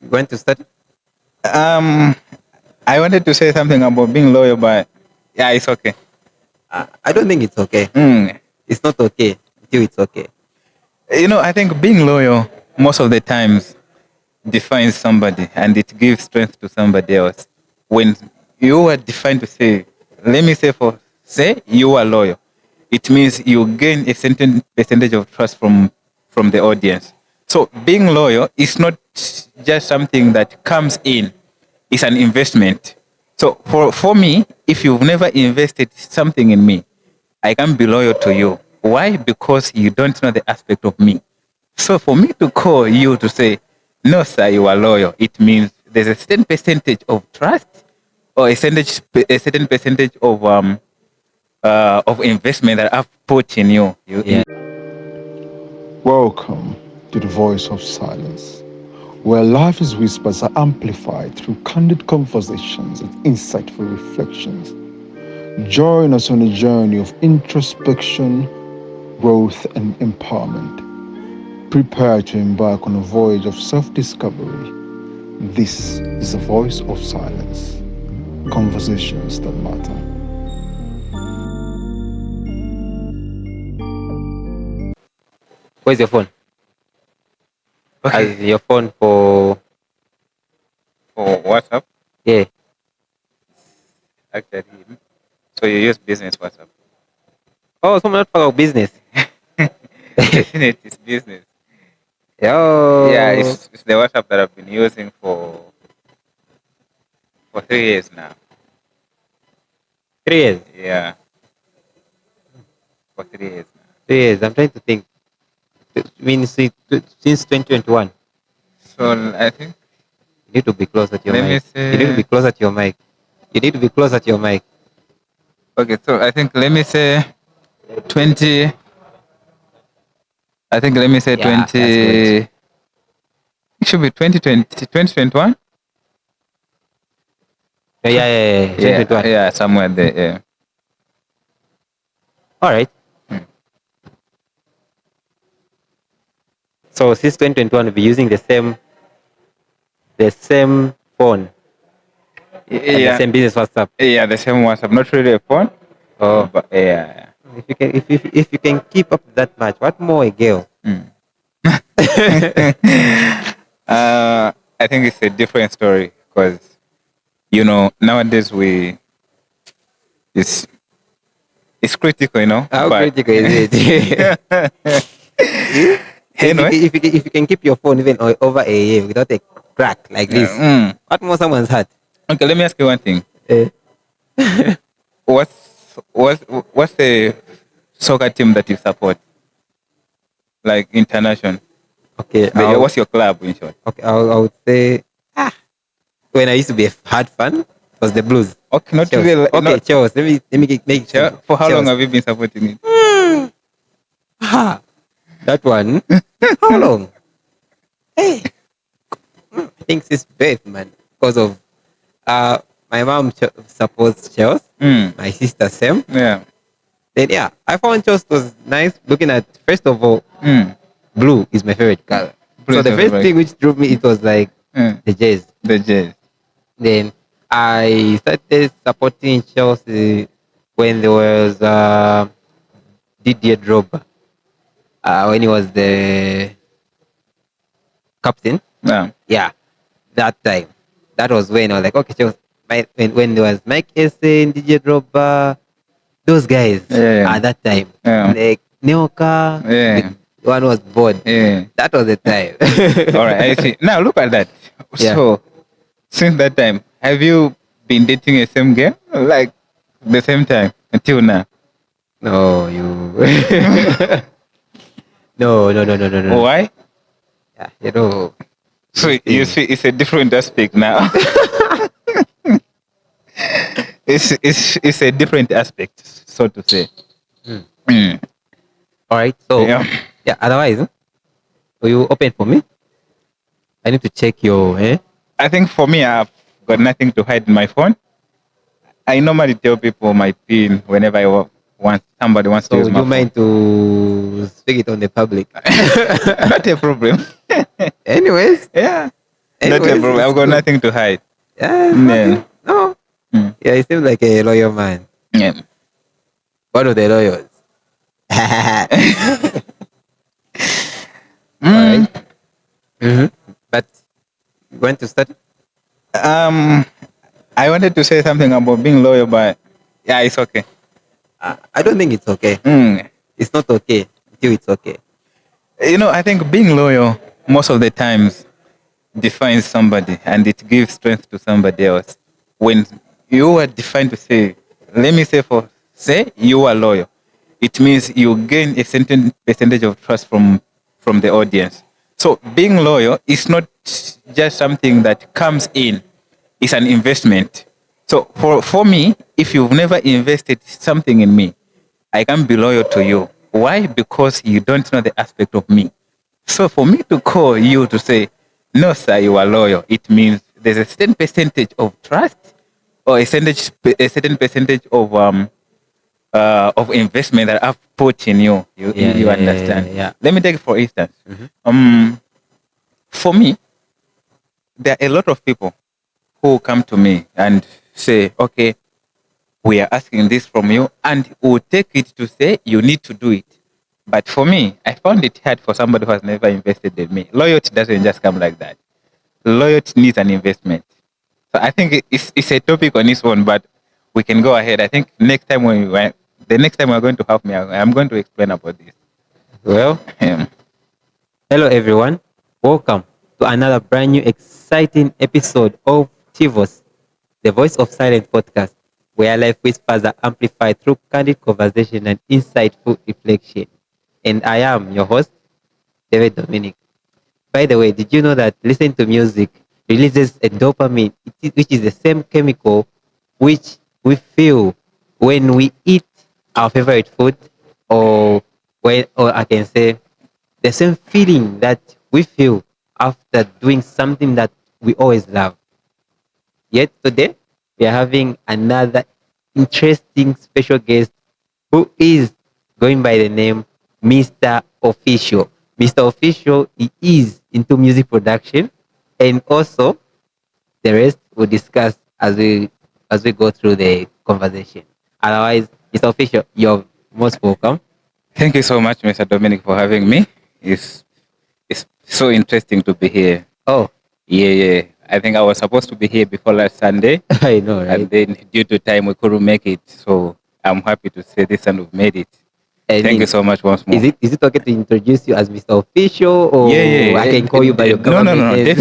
You going to start? Um, I wanted to say something about being loyal, but yeah, it's okay. I don't think it's okay. Mm. It's not okay until it's okay. I think being loyal most of the times defines somebody and it gives strength to somebody else. When you are defined to say, let me say you are loyal, it means you gain a certain percentage of trust from the audience. So being loyal is not just something that comes in; it's an investment. So for me, if you've never invested something in me, I can be loyal to you. Why? Because you don't know the aspect of me. So for me to call you to say, no, sir, you are loyal, it means there's a certain percentage of trust or a certain percentage of investment that I've put in you. Yeah. Welcome to the Voice of Silence, where life's whispers are amplified through candid conversations and insightful reflections. Join us on a journey of introspection, growth, and empowerment. Prepare to embark on a voyage of self discovery. This is the Voice of Silence. Conversations that matter. Where's your phone? Okay. As your phone for For WhatsApp, yeah. actually. So you use business WhatsApp. Oh, someone not about business. Definitely, it's business. Yeah, Yo. it's the WhatsApp that I've been using for 3 years now. 3 years. Yeah, for 3 years now. 3 years. I'm trying to think. I mean, since 2021. So I think You need to be closer to your let me mic. You need to be say closer to your mic. You need to be closer to your mic. okay. So I think let me say 20. I think let me say Yeah, that's good. 20. It should be 2020, 2021. Yeah. Yeah, 2021. yeah, somewhere there. Yeah. All right. So since 2021, we'll be using the same phone and the Yeah, same business WhatsApp. yeah, the same WhatsApp. Not really a phone, Oh, but yeah. if you can keep up that much, what more a girl? Mm. I think it's a different story because nowadays it's it's critical, How but critical is it? if, anyway. if you can keep your phone even over a year without a crack like Yeah, this, what more someone's had? okay, let me ask you one thing. Eh, What's the soccer team that you support? Like international. okay, What's your club in short? I would say when I used to be a hard fan, it was the Blues. Okay, not Chelsea. really. Okay, Not Chelsea. Make it simple. for how long Chelsea. have you been supporting it? Ha, that one. How long? Hey, I think it's birth, man. Because of uh, my mom supports Chelsea. Mm. My sister same. Yeah. Then yeah, I found Chelsea was nice. Looking at first of all, Mm. blue is my favorite color. So Please, the first thing which drew me it was like the Jays. the Jazz. Then I started supporting Chelsea when there was Didier Drogba. When he was the captain. Yeah. Yeah, that time. That was when I was like, okay, Chelsea. When there was Mike Essien, Didier Drogba, those guys Yeah. at that time. Yeah. Like Neoka, Yeah. the one was bored. Yeah. That was the time. All right, I see. Now look at that. Yeah. So since that time, have you been dating a same girl like the same time until now? No, you. No. Why? Yeah, you know. So these you things. see, it's a different aspect now. it's a different aspect, so to say. Mm. Mm. All right. So Yeah. yeah. Otherwise, will you open for me? I need to check your. I think for me, I've got nothing to hide in my phone. I normally tell people my PIN whenever want somebody wants to So use would my you mind to speak it on the public? phone. Not a problem. Anyways, Yeah. Not a Anyways, problem. it's I've got good. nothing to hide. Yeah, Yeah. okay. No. Mm. Yeah, he seems like a loyal man. Yeah. One of the loyals. All right. Mm. But you want to start? Um, I wanted to say something about being loyal, but yeah, it's okay. I don't think it's okay. Mm. It's not okay until it's okay. I think being loyal most of the times defines somebody and it gives strength to somebody else. When you are defined to say, let me say you are loyal, it means you gain a certain percentage of trust from the audience. So being loyal is not just something that comes in, it's an investment. So for me, if you've never invested something in me, I can be loyal to you. Why? Because you don't know the aspect of me. So for me to call you to say, no, sir, you are loyal, it means there's a certain percentage of trust or a certain percentage of investment that I've put in you. You understand? Yeah. Let me take it for instance. Mhm. For me, there are a lot of people who come to me and say, okay, we are asking this from you, and we'll take it to say you need to do it. But for me, I found it hard for somebody who has never invested in me. Loyalty doesn't just come like that. Loyalty needs an investment. So I think it's a topic on its own, but we can go ahead. I think the next time we're going to have me, I'm going to explain about this. Well, hello everyone. Welcome to another brand new exciting episode of Chivos, the Voice of Silence podcast, where life whispers are amplified through candid conversation and insightful reflection. And I am your host, David Dominic. By the way, did you know that listening to music releases a dopamine, which is the same chemical which we feel when we eat our favorite food, or I can say the same feeling that we feel after doing something that we always love. Yet today, we are having another interesting special guest who is going by the name Mr. Official. Mr. Official, he is into music production, and also the rest we'll discuss as we go through the conversation. Otherwise, Mr. Official, you're most welcome. Thank you so much, Mr. Dominic, for having me. It's so interesting to be here. Oh, Yeah. I think I was supposed to be here before last Sunday, I know, and right? then due to time we couldn't make it. So I'm happy to say this and we've made it. I Thank you mean, so much once more. is it okay to introduce you as Mr. Official, or I Yeah. can call you by your government No. name?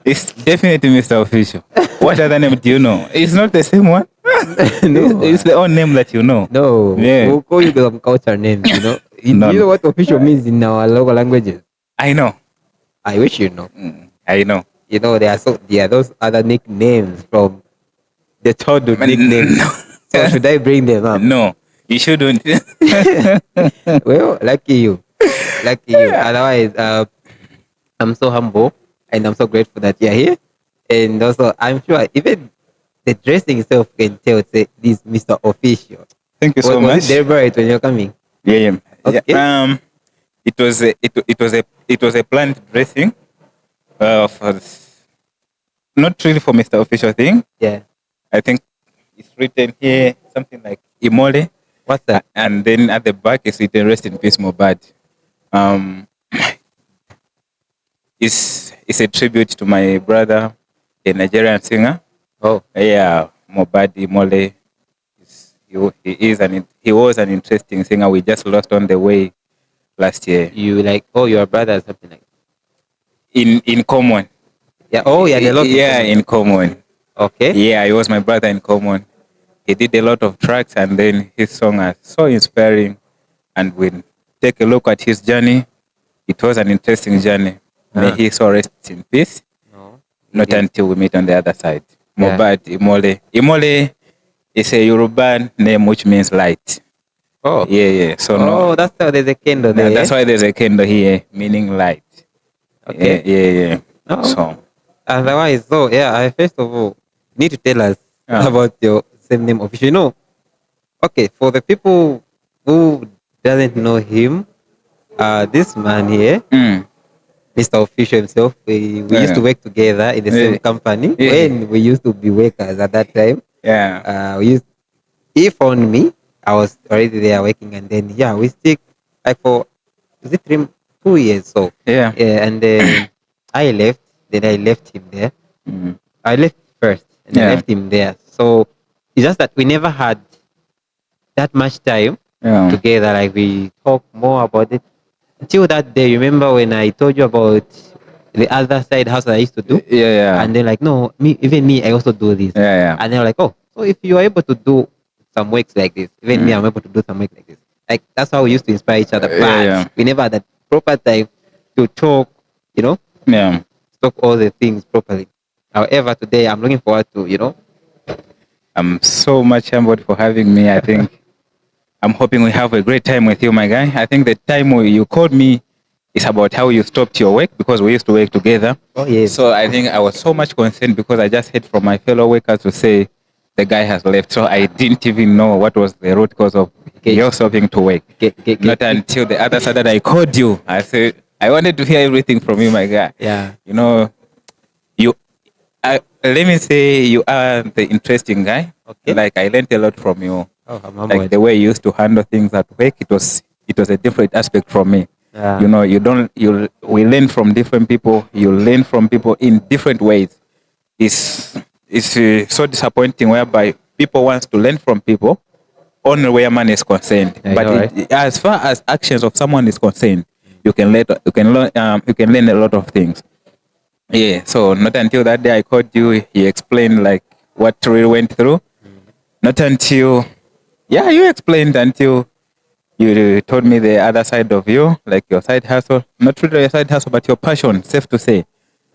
It's definitely Mr. Official. What other name do you know? It's not the same one. No, It's the own name that you know. no, Yeah. we'll call you by some culture names. Do you No, know what official means in our local languages? I know. I wish you know. I know. There are those other nicknames from the childhood nicknames. No. So should I bring them up? No, you shouldn't. Well, lucky you. Otherwise, I'm so humble and I'm so grateful that you're here. And also, I'm sure even the dressing itself can tell say this Mr. Official. Thank you so Was it much. deliberate when you're coming? Yeah. Okay. It was a planned dressing. For not really for Mr. Official thing. Yeah. I think it's written here something like Imole, What's that? and then at the back it's written "Rest in peace, Mobad." Um, it's a tribute to my brother, a Nigerian singer. Oh, Yeah, Mobad Imole. He was an interesting singer. We just lost on the way last year. you like, oh, your brother or something like In common. yeah. Oh, yeah, the lot. Yeah, in common. Okay. Yeah, he was my brother in common. He did a lot of tracks, and then his song are so inspiring. And we take a look at his journey. It was an interesting journey. May Ah. he so rest in peace. No. Not Indeed. until we meet on the other side. Yeah. Mobad Imole. Imole is a Yoruba name which means light. Oh. Yeah. So Oh, that's how there's a candle there. that's why there's a candle here meaning light. Okay. Yeah. Oh. So Otherwise, so yeah, I first of all need to tell us Yeah. about your same name official. Okay, for the people who doesn't know him, this man here, mm, Mr. Official himself. We used to Yeah. work together in the same Yeah. company Yeah. when we used to be workers at that time. Yeah. We used he found me. I was already there working, and then yeah, we stick like for is it 2 years? So Yeah. yeah, and then I left. Then I left him there. Mm. I left first, and then Yeah. left him there. So it's just that we never had that much time Yeah. together. Like we talk more about it until that day. Remember when I told you about the other side house that I used to do, Yeah. Yeah. and then like no, even me, I also do this, Yeah. Yeah. and they're like, oh, so if you are able to do some works like this, even me, Mm. I'm able to do some work like this. Like that's how we used to inspire each other. Yeah. But Yeah. we never had that proper time to talk, you know, Yeah. talk all the things properly. However, today I'm looking forward to, I'm so much humbled for having me. I think I'm hoping we have a great time with you, my guy. I think the time you called me is about how you stopped your work because we used to work together. oh yes, So I think I was so much concerned because I just heard from my fellow workers to say the guy has left. So I didn't even know what was the root cause of Okay. your stopping to work. Not until the other side that I called you. I said, I wanted to hear everything from you, my guy. yeah, You know, you let me say you are the interesting guy. okay. Like I learned a lot from you. Oh, I'm Like humbled. the way you used to handle things at work, it was a different aspect from me. Yeah. You know, we learn from different people. You learn from people in different ways. It's so disappointing whereby people wants to learn from people only where money is concerned. I But know, right? as far as actions of someone is concerned, you can learn a lot of things. Yeah. So not until that day I called you, he explained like what really went through. Not until, yeah, you explained until you told me the other side of you, like your side hustle. Not really your side hustle, but your passion, safe to say.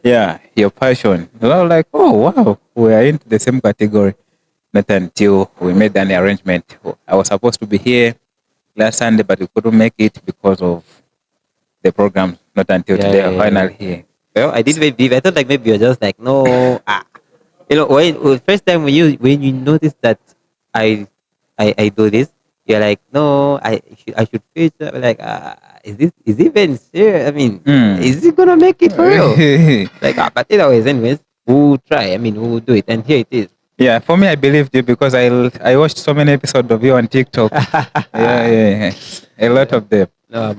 Yeah, your passion. And I was like, oh, wow, we are into the same category. Not until we made an arrangement. I was supposed to be here last Sunday, but we couldn't make it because of the program. Not until Yeah, today, yeah, I'm yeah, yeah. finally here. Well, I did maybe. I thought like maybe you're just like no. When first time when you notice that I do this, you're like no, I should fix it. Like is it even serious? I mean, Mm. is it gonna make it for real? Like but anyways, we'll try. I mean, we'll do it, and here it is. Yeah, for me, I believed you because I watched so many episodes of you on TikTok. Yeah, yeah, yeah. A lot of them. No,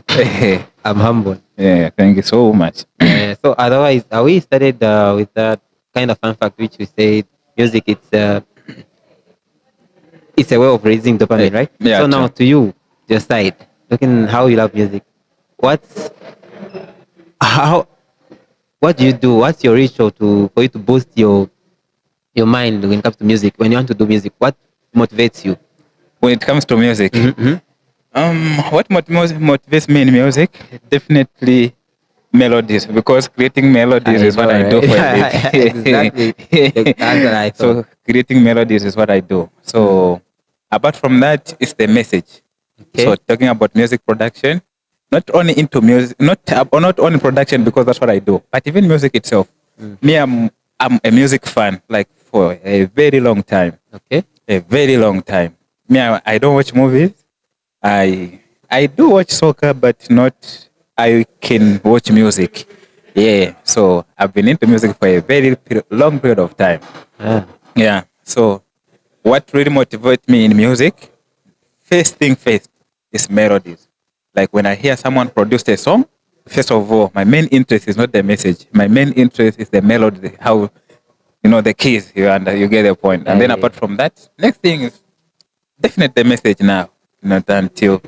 I'm humble. Yeah, thank you so much. Yeah. So otherwise, we started with that kind of fun fact which we said music. It's a way of raising dopamine, right? Yeah, So now true. to you, your side, looking how you love music. What's how what do you do? What's your ritual for you to boost your mind when it comes to music? When you want to do music, what motivates you? When it comes to music, Mm-hmm. what motivates me in music? Definitely melodies, because creating melodies I is what know, I do right? for a living. Exactly. That's what I thought. So creating melodies is what I do. So apart from that, it's the message. So Okay. talking about music production, not only into music, not only production because that's what I do, but even music itself. Mm. Me, I'm a music fan like for a very long time, Okay. a very long time. Me, I don't watch movies. I do watch soccer, but not. I can watch music. Yeah, so I've been into music for a very long period of time. Ah. Yeah. So what really motivates me in music, first thing first, is melodies. Like when I hear someone produce a song, first of all, my main interest is not the message. My main interest is the melody, how the keys. You get the point. Yeah, And then yeah, apart from that, next thing is definitely the message now. Not until.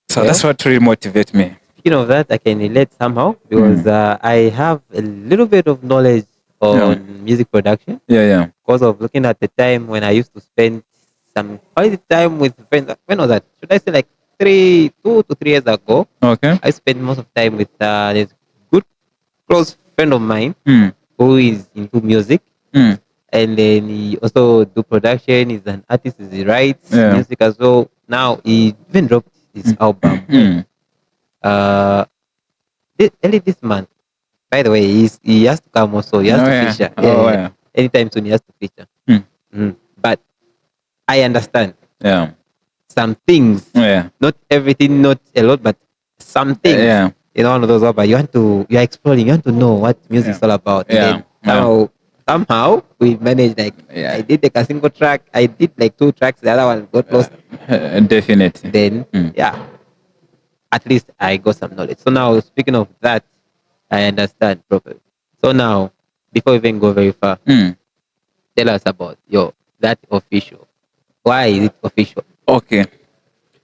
So yeah. that's what really motivates me. Speaking of that, I can relate somehow because Mm. I have a little bit of knowledge Yeah. on music production Yeah, yeah. because of looking at the time when I used to spend some quality time with friends. When was that? Should I say like 2 to 3 years ago? Okay. I spent most of the time with this good close friend of mine Mm. who is into music, Mm. and then he also do production. He's an artist. He writes Yeah. music as well. Now he even dropped his album when Mm. uh early this month. By the way, he has to come also. He has Oh to yeah. feature. Yeah, Oh yeah, yeah. yeah. Anytime soon, he has to feature. Mm. But I understand Yeah. some things, Yeah. not everything, not a lot, but some things. Yeah. one of those whereby you're exploring, you want to know what music is all about. And Yeah. then somehow we managed, like, Yeah. I did like a single track, I did like 2 tracks, the other one got lost. Definitely. Then Mm. yeah, at least I got some knowledge. So now, speaking of that, I understand properly. So now, before we even go very far, Mm. tell us about your that official. Why is it official? Okay.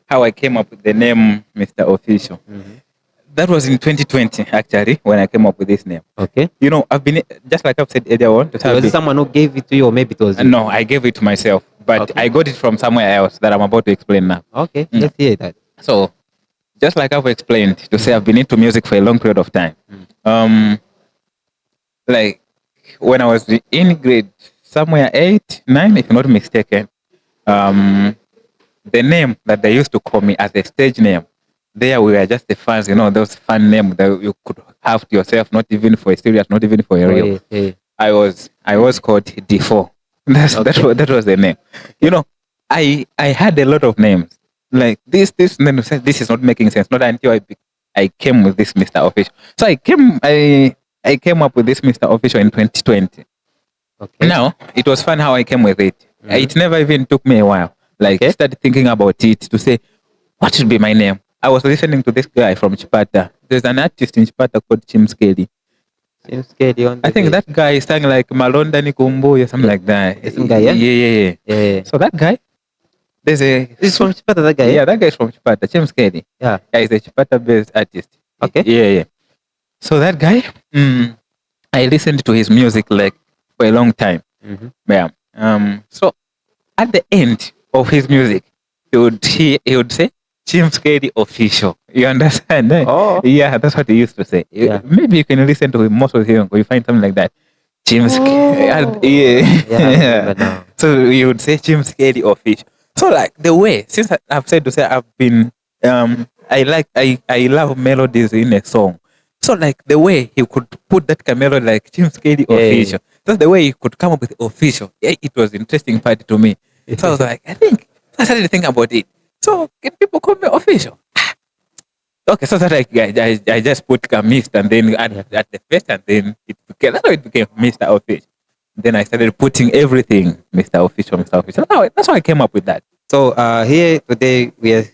How I came up with the name Mr. Official. Mhm. That was in 2020, actually, when I came up with this name. Okay. You know, I've been, just like I've said earlier on, Was it someone who gave it to you, or maybe it was you? no, I gave it to myself, but Okay. I got it from somewhere else that I'm about to explain now. Okay, Mm. let's hear that. So, just like I've explained, to say I've been into music for a long period of time. Like when I was in grade somewhere 8, 9, if not mistaken, um, the name that they used to call me as a stage name, there we were just the fans, you know, those fun names that you could have to yourself, not even for a serious, not even for a Oh, real. yeah, yeah. I was called D4. That was the name. You know, I had a lot of names like this. And then this is not making sense. Not until I came with this Mr. Official. So I came up with this Mr. Official in 2020. Okay. Now it was fun how I came with it. Mhm. It never even took me a while. Like Okay. started thinking about it to say what should be my name. I was listening to this guy from Chipata. There's an artist in Chipata called Chim Skeli. Seems scary on I the think day. that guy sang like Malonda Nikumbu or something Yeah. like that. The same guy, yeah? Yeah. Yeah. So that guy, there's a This is from Chipata, that guy? yeah, that guy is from Chipata, James Kelly. Yeah. Yeah, he's a Chipata based artist. Okay. Yeah. So that guy, I listened to his music like for a long time. Mm-hmm. Yeah. So at the end of his music, he would say James Kelly official. You understand? Eh? Oh. Yeah, that's what he used to say. Yeah. Maybe you can listen to him, most of him, or you find something like that. James Kelly. Oh. Yeah. Yeah, I remember now. So you would say James Kelly official. So like the way, since I've said to say I've been I love melodies in a song. So like the way he could put that melody like James Kelly Yeah. official. That's the way he could come up with official. Yeah, it was interesting part to me. So I was like, I started to think about it. So can people call me official? Okay, so that I just put Mr. and then at the first and then that's how it became Mr. Official. Then I started putting everything Mr. Official, Mr. Official. That's how I came up with that. So here today we are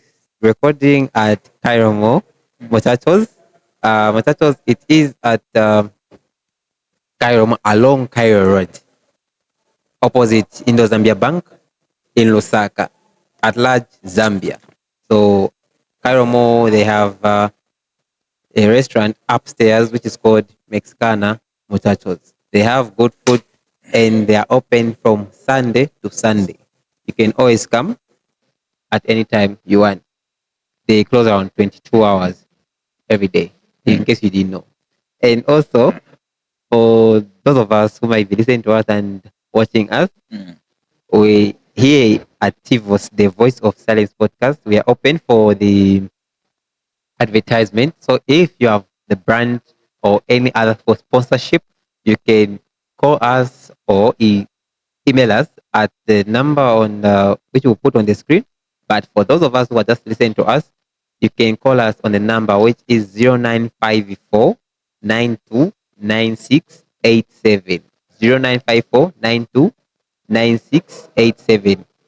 recording at Kairomo, Muchachos. Muchachos, it is at Kairomo, along Cairo Road, opposite Indo Zambia Bank in Lusaka, at large Zambia. So Kairomo, they have a restaurant upstairs which is called Mexicana Muchachos. They have good food and they are open from Sunday to Sunday. You can always come at any time you want. They close around 22 hours every day, in case you didn't know. And also, for those of us who might be listening to us and watching us, we here at TVOS, the Voice of Silence podcast, we are open for the advertisement. So if you have the brand or any other for sponsorship, you can call us or email us at the number on which we'll put on the screen. But for those of us who are just listening to us, you can call us on the number which is 0954 929687. 0954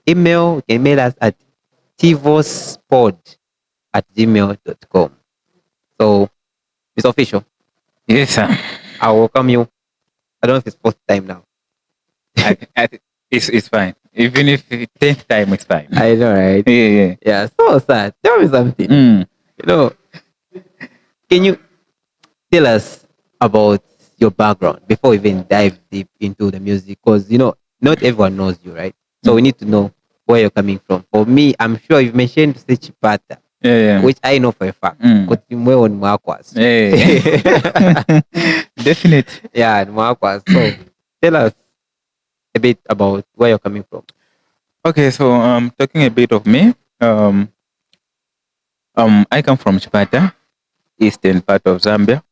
Email, you can mail us at tivospod@gmail.com. So it's official. Yes, sir. I welcome you. I don't know if it's first time now. It's fine. Even if it takes time, it's fine. I know, right? Yeah. Yeah, so sad. Tell me something. Mm. You know, can you tell us about your background before we even dive deep into the music? Because, not everyone knows you, right? So we need to know where you're coming from. For me, I'm sure you've mentioned Chipata, Yeah. which I know for a fact. Mm. Because we're on Mwakwas. Yeah. Definitely. Yeah, Mwakwas. So tell us a bit about where you're coming from. Okay, so talking a bit of me. I come from Chipata, eastern part of Zambia.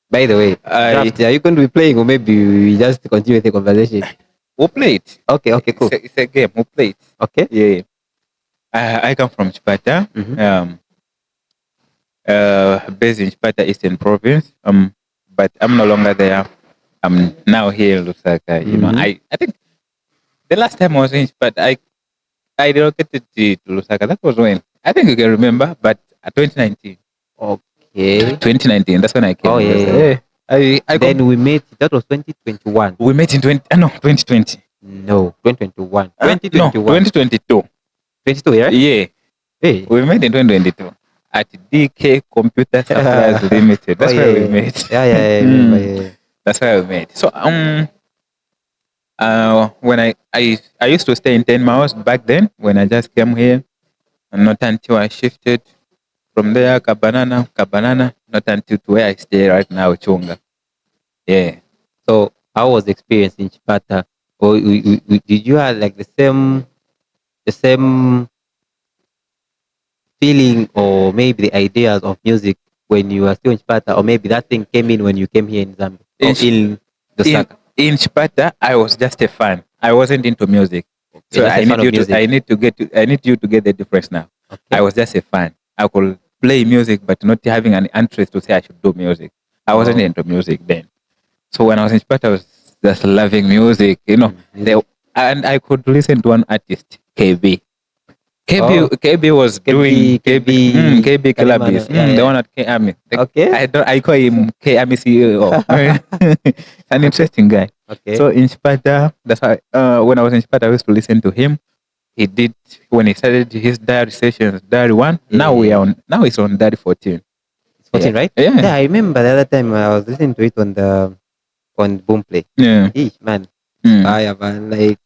By the way, draft, are you going to be playing, or maybe we just continue with the conversation? We'll play it. Okay, cool. It's a game. We'll play it. Okay. Yeah. I come from Chipata. based in Chipata, Eastern Province. But I'm no longer there. I'm now here in Lusaka. You know, I think the last time I was in Chipata, I relocated to Lusaka. That was when I think you can remember, but 2019. Okay. 2019. That's when I came. Oh, yeah, Because, yeah. Then we met. That was 2021. we met in 2020. No, 2021. No, 2021. 2022. 22, yeah? Yeah, Hey. we met in 2022 at DK Computer Suppliers Limited. Oh, That's yeah, where we yeah. met. Yeah, yeah, I remember. Yeah. That's where we met. So when I used to stay in 10 miles back then when I just came here, and not until I shifted from there, Kabanana, not until to where I stay right now, Chunga. Yeah. So, how was the experience in Chipata? Or did you have like the same feeling, or maybe the ideas of music when you were still in Chipata, or maybe that thing came in when you came here in Zambia or In, Ch- in in Lusaka? in Chipata, I was just a fan. I wasn't into music. You're So just a fan of music. I need you to get the difference now. Okay. I was just a fan. I could play music, but not having an interest to say I should do music. I wasn't Oh. into music then. So when I was in Japan, I was just loving music, you know. Music. And I could listen to one artist, KB. Oh. KB was doing KB Kalimano. Kilabis, Yeah, the yeah. one at K Army. Okay. I call him K Army CEO. An interesting guy. Okay. So in Spada, that's why when I was in Spada, I used to listen to him. He did when he started his diary sessions, diary one. Now it's on diary 14. It's 14, right? Yeah. Yeah, I remember the other time I was listening to it on Boomplay. Yeah. Eesh, man. Mm. Fire, man. Like,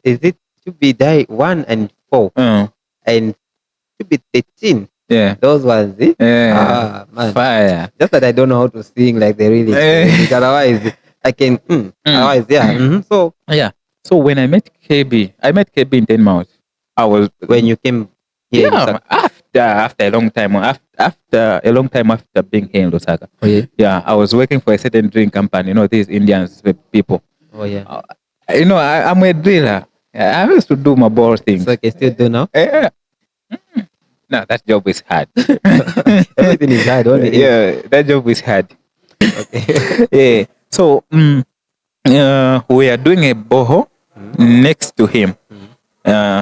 is it should be die 1 and 4 and should be 13. Yeah. Those ones, eh? Yeah. Man. Fire. Just that I don't know how to sing like the really otherwise I can otherwise, yeah. So Yeah. So when I met KB in 10 miles. I was when you came here in Lusaka. after a long time after being here in Lusaka. Oh, yeah. Yeah, I was working for a certain drink company. You know, these Indians people. Oh, yeah. I'm a driller. I used to do my ball things. So I can still do now. Yeah. No, that job is hard. Everything is hard. Only Yeah, that job is hard. Okay. Yeah. So we are doing a boho next to him.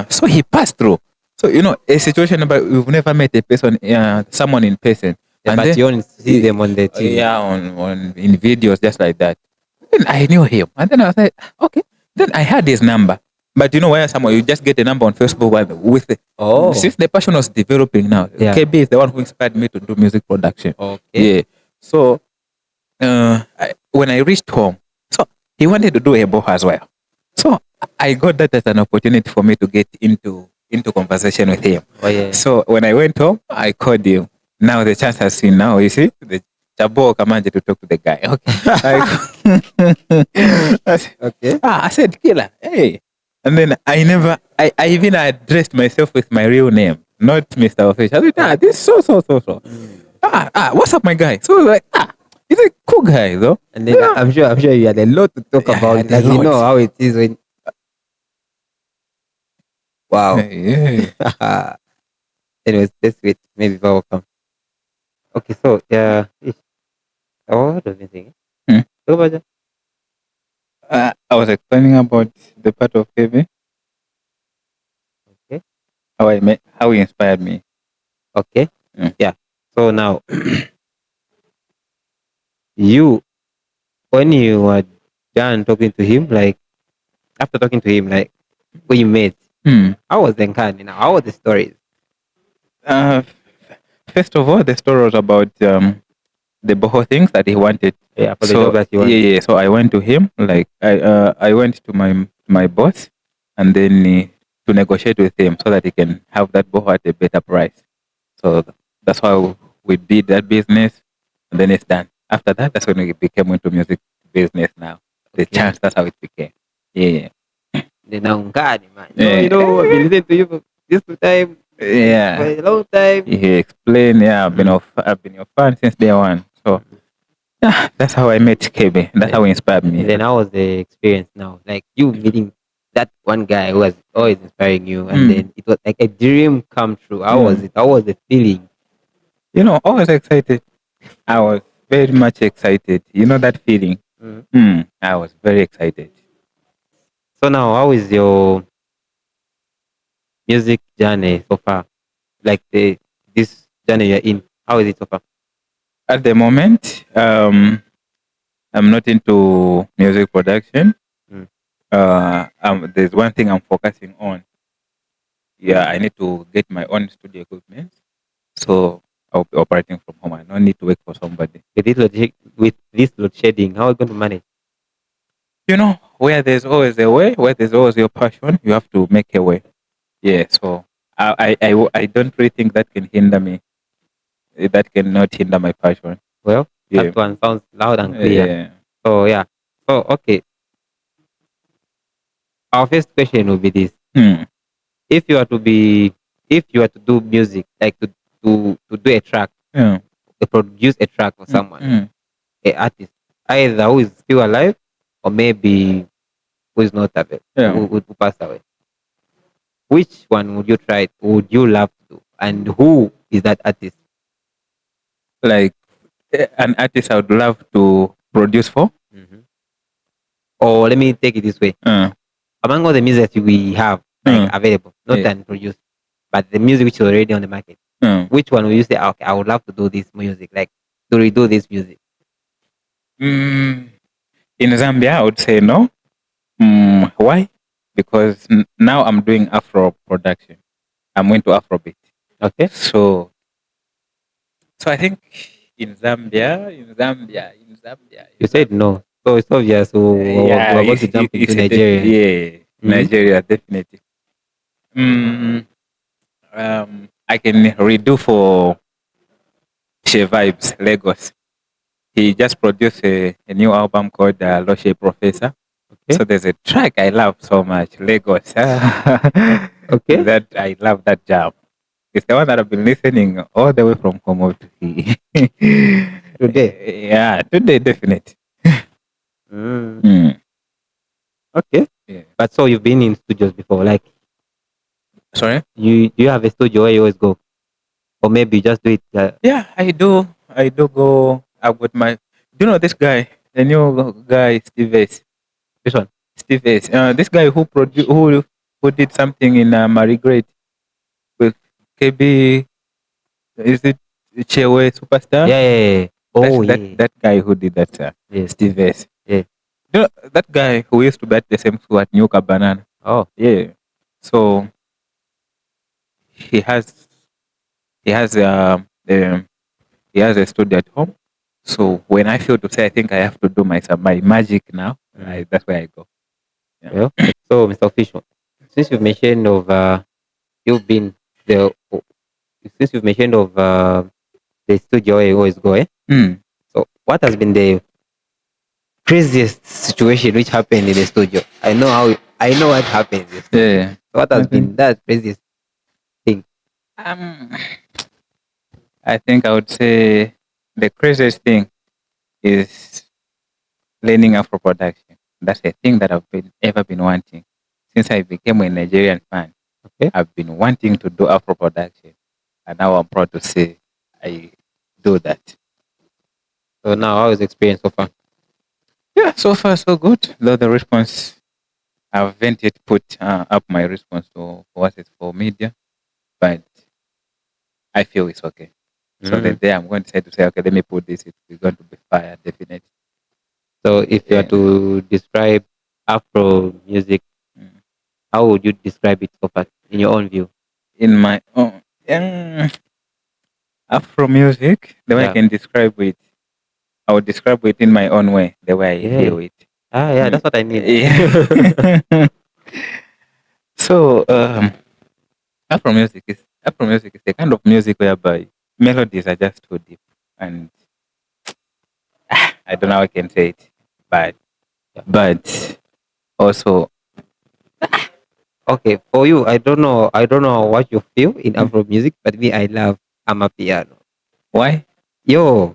So he passed through. So a situation about we've never met a person, someone in person. Yeah, but you only see them on the TV. Yeah, on in videos just like that. Then I knew him, and then I was like, okay. Then I had his number, but where someone you just get a number on Facebook with it. Oh. Since the passion was developing now, Yeah. KB is the one who inspired me to do music production. Okay. Yeah. So when I reached home, so he wanted to do a boho as well. So I got that as an opportunity for me to get into conversation with him. Oh, yeah. So when I went home, I called him. Now the chance has seen. Now you see the Chabo Kamanje to talk to the guy. Okay. Okay. I said, Killer, hey. And then I even addressed myself with my real name, not Mr. Official. I said, this so. What's up, my guy? So like, he's a cool guy, though. And then I'm sure you had a lot to talk about. had a Like you lot. know how it is when. Wow. Yeah. Anyways, let's wait. Maybe Val will come. Okay, so yeah. Oh, what was I saying? Go about that. I was explaining about the part of KB. Okay. How he inspired me. Okay. Mm. Yeah. So now, when you were done talking to him, like after talking to him, like when you met, how was the encounter? Now, how were the stories? First of all, the story was about the boho things that he wanted. Yeah, for the job that you wanted. Yeah. So I went to him, like I went to my boss, and then to negotiate with him so that he can have that boho at a better price. So that's how we did that business, and then it's done. After that, that's when we became into music business. Now the chance, that's how it became. Yeah. The Naungani, man. Yeah. I've been listening to you for this time. Yeah. For a long time. He explained, I've been your fan since day one. So yeah, that's how I met KB. That's how he inspired me. And then how was the experience now? Like you meeting that one guy who was always inspiring you, and then it was like a dream come true. How was it? How was the feeling? I was excited. I was very much excited. You know that feeling? I was very excited. So now, how is your music journey so far? Like this journey you're in, how is it so far? At the moment, I'm not into music production. Mm. There's one thing I'm focusing on. Yeah, I need to get my own studio equipment. So I'll be operating from home. I don't need to wait for somebody. With this load shedding, how are you going to manage? Where there's always a way, where there's always your passion, you have to make a way. Yeah, so I don't really think that can hinder me. That cannot hinder my passion. Well, Yeah. that one sounds loud and clear. Yeah. So yeah. So okay, our first question will be this: Hmm. If you are to be, if you are to do music, like to do a track, Yeah. to produce a track for someone, Mm. a artist, either who is still alive or maybe who is not available, Yeah. who passed away. Which one would you try? Would you love to do? And who is that artist? Like an artist I would love to produce for. Mhm. Or let me take it this way: Uh, among all the music that we have, like uh, available, not yeah. and produced, but the music which is already on the market, uh. which one will you say, "Ah, okay, I would love to do this music, like to redo this music"? Mm, in Zambia, I would say no. Why? Because now I'm doing Afro production. I'm into Afrobeat. Okay, So I think in Zambia, you said no, so it's obvious. So yeah, we're going to jump into Nigeria. yeah, Mhm. Nigeria definitely. Mm, I can redo for She Vibes Lagos. He just produced a new album called Loshe Professor. Okay, So there's a track I love so much, Lagos. okay, That I love that jam. It's the one that I've been listening all the way from home to here. today. Yeah, today definitely. Mm, Mm, okay, yeah. but so you've been in studios before, like Sorry? you do you have a studio where you always go, or maybe you just do it? Yeah, I do. I do go out with my. Do you know this guy? The new guy, Steve S. This one. Steve S. This guy who did something in Marie Great with KB. Is it Chewe Superstar? Yeah, yeah, yeah. That's Oh that yeah, that guy who did that, sir. yeah, Steve S. yeah. That guy who used to be at the same school at New Banana. Oh, Yeah. So he has he has he has a studio at home. So when I feel to say I think I have to do my magic now, mm. that's where I go. Yeah. Well, so Mr. Official, since you've mentioned of you've been the since you've mentioned of the studio where you always go, eh? Mm. So what has been the craziest situation which happened in the studio? I know what happened in the studio. Yeah. So what I has think been that craziest thing? um I think I would say the craziest thing is learning Afro production. That's a thing that I've been ever been wanting. Since I became a Nigerian fan, Okay. I've been wanting to do Afro production. And now I'm proud to say I do that. So now how is the experience so far? Yeah, so far so good. Though the response, I haven't yet put up my response to what is for media, but I feel it's okay. So the Mm. day I'm going to say, okay, let me put this, it's going to be fire, definitely. So if you are Yeah. to describe Afro music, Mm. how would you describe it so far in your own view? In my own Afro music, the way I Yeah. can describe it, I would describe it in my own way, the way I Yeah. feel it. Ah, yeah, Mm. that's what I mean. Yeah. So Afro music is a kind of music whereby melodies are just too deep, and I don't know how I can say it, but Yeah. but also Okay, for you, I don't know what you feel in mm, Afro music, but me, I love Amapiano. why? Yo,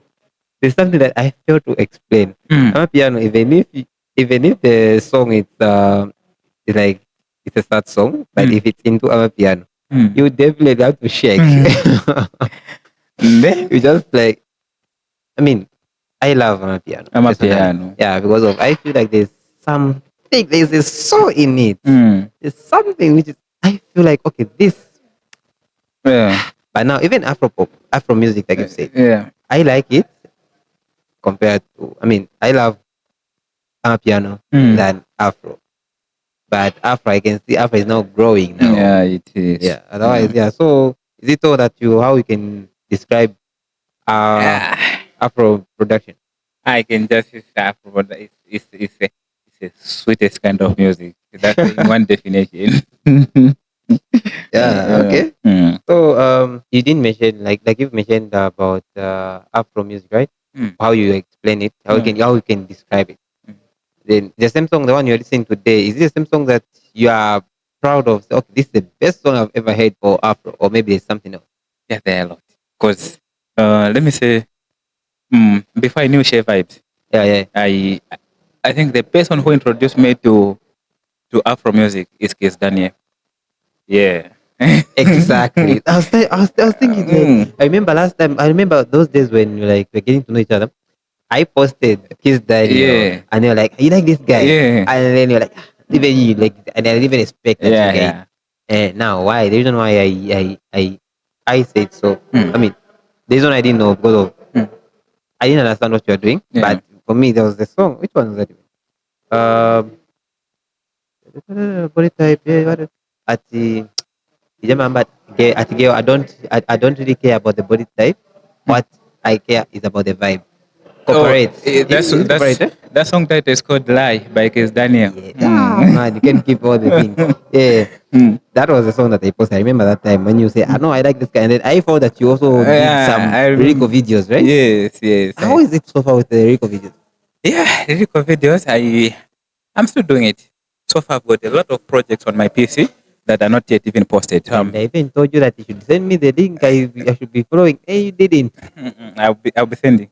there's something that I fail to explain. Mm, Amapiano, even if the song is like it's a sad song, but mm, if it's into Amapiano, mm, you definitely have to shake. mm. Then You just like, I mean, I love piano I'm a personally. piano. Yeah, because of I feel like there's a soul in it. Mm. There's something which is I feel like okay, this. Yeah. But now even Afro pop, Afro music, like you said, Yeah. I like it compared to. I mean, I love piano Mm. than Afro. But Afro, I can see Afro is now growing now. Yeah, it is. Yeah. Otherwise, yeah. So is it all that you how you can describe Ah, Afro production? I can just use Afro, but it's a sweetest kind of music. That's in one definition. Yeah. Yeah. Okay. Mm. So you didn't mention like you've mentioned about Afro music, right? Mm. How you explain it, Mm. how you can describe it. Mm. Then the same song, the one you're listening today, is it the same song that you are proud of? Say, okay, this is the best song I've ever heard for Afro, or maybe there's something else. Yeah, there are a lot. Because let me say, before I knew Shea Vibes, Yeah, yeah. I I think the person who introduced me to Afro music is Kiss Daniel. Yeah. Exactly. I was thinking like Mm. I remember last time. I remember those days when you like we're getting to know each other. I posted Kiss Daniel, Yeah. and you're like, you like this guy, Yeah. and then you're like, "Ah, even you like, and I didn't even expect that you Yeah. guys. Yeah. And now, why? The reason why I said so. I Mm. mean, the reason I didn't know because of Mm. I didn't understand what you're doing. Yeah. But for me, there was the song. Which one was that? Body type. Yeah, what? At the remember at the girl, I don't really care about the body type. Mm. What I care is about the vibe. Oh, Corporate. Is it corporate? Eh? that song title is called "Lie" by Kiss Daniel. Yeah. Ah, Mm. man, you can keep all the things. Yeah. Mm. That was the song that I posted. I remember that time when you say, I know I like this guy. And then I thought that you also did Yeah, some I Rico remember. videos, right? Yes, yes. How is it so far with the Rico videos? Yeah, lyrical videos. I'm still doing it. So far, I've got a lot of projects on my PC that are not yet even posted. And I even told you that you should send me the link. I should be following. Hey, you didn't. I'll be sending.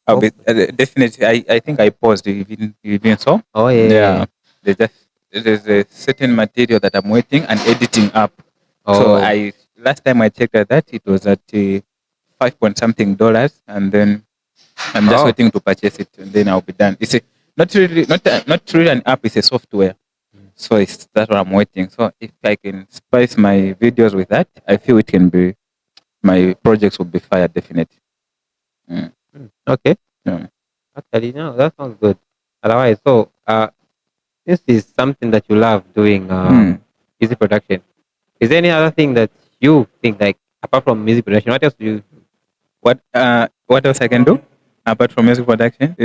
I'll Oh, be definitely. I think I paused. You even saw. oh yeah. Yeah, Yeah, yeah. there's a certain material that I'm waiting and editing up. So Oh, I last time I checked at that, it was at five point something dollars, and then I'm just oh. waiting to purchase it, and then I'll be done. It's a not really an app. It's a software. So it's that's what I'm waiting. So if I can spice my videos with that, I feel it can be my projects will be fire definitely. Mm. Okay. Yeah. Actually, no, that sounds good. Otherwise, so this is something that you love doing, Mm. music production. Is there any other thing that you think like apart from music production? What else do you? What else I can do apart from music production?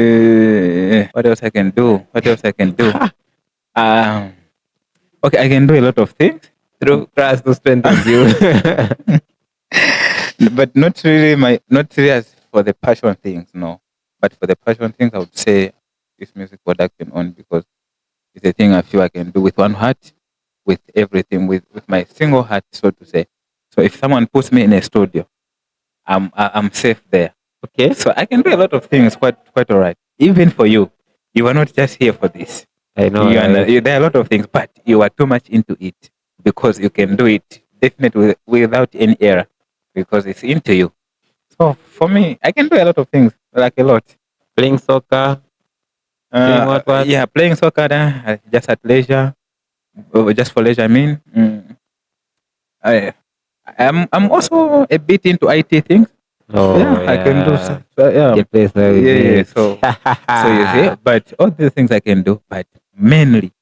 What else I can do? What else I can do? Um, okay, I can do a lot of things, Through Christ who strengthens you. but not really as for the passion things. No, but for the passion things, I would say it's music production on because it's a thing I feel I can do with one heart, with everything, with my single heart, so to say. So if someone puts me in a studio, I'm safe there. Okay. So I can do a lot of things quite all right. Even for you, you are not just here for this. I know, right? There are a lot of things, but you are too much into it because you can do it definitely without any error because it's into you. So for me, I can do a lot of things, like a lot. Playing soccer, doing what? Yeah, playing soccer just at leisure, just for leisure. I mean, I, I'm also a bit into IT things. Oh Yeah, I can do. yeah. Yeah, Get plays with yeah, yeah. it. So you see, but all the things I can do, but mainly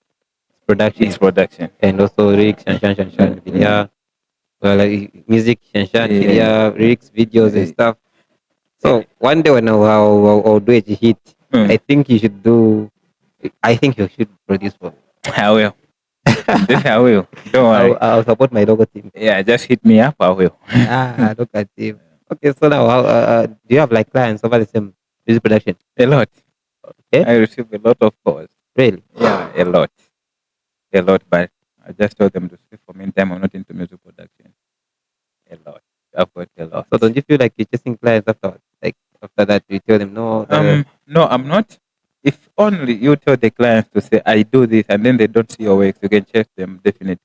Production is production. and also lyrics and shan Yeah, video. Well, like music shan yeah, video, lyrics, videos and yeah. stuff. So one day when I'll do a hit, I Mm, think you should do. I think you should produce for me. I will. Definitely, I will. Don't worry. I'll support my logo team. Yeah, just hit me up. I will. Look at him. Okay, so now do you have like clients over the same music production? A lot. Okay, I receive a lot of calls. really? Yeah, a lot. But I just told them to speak for me. Time I'm not into music production. A lot. I've got a lot. So don't you feel like you're chasing clients afterwards? Like after that, you tell them no. No, I'm not. If only you tell the clients to say I do this, and then they don't see your works, you can check them definitely.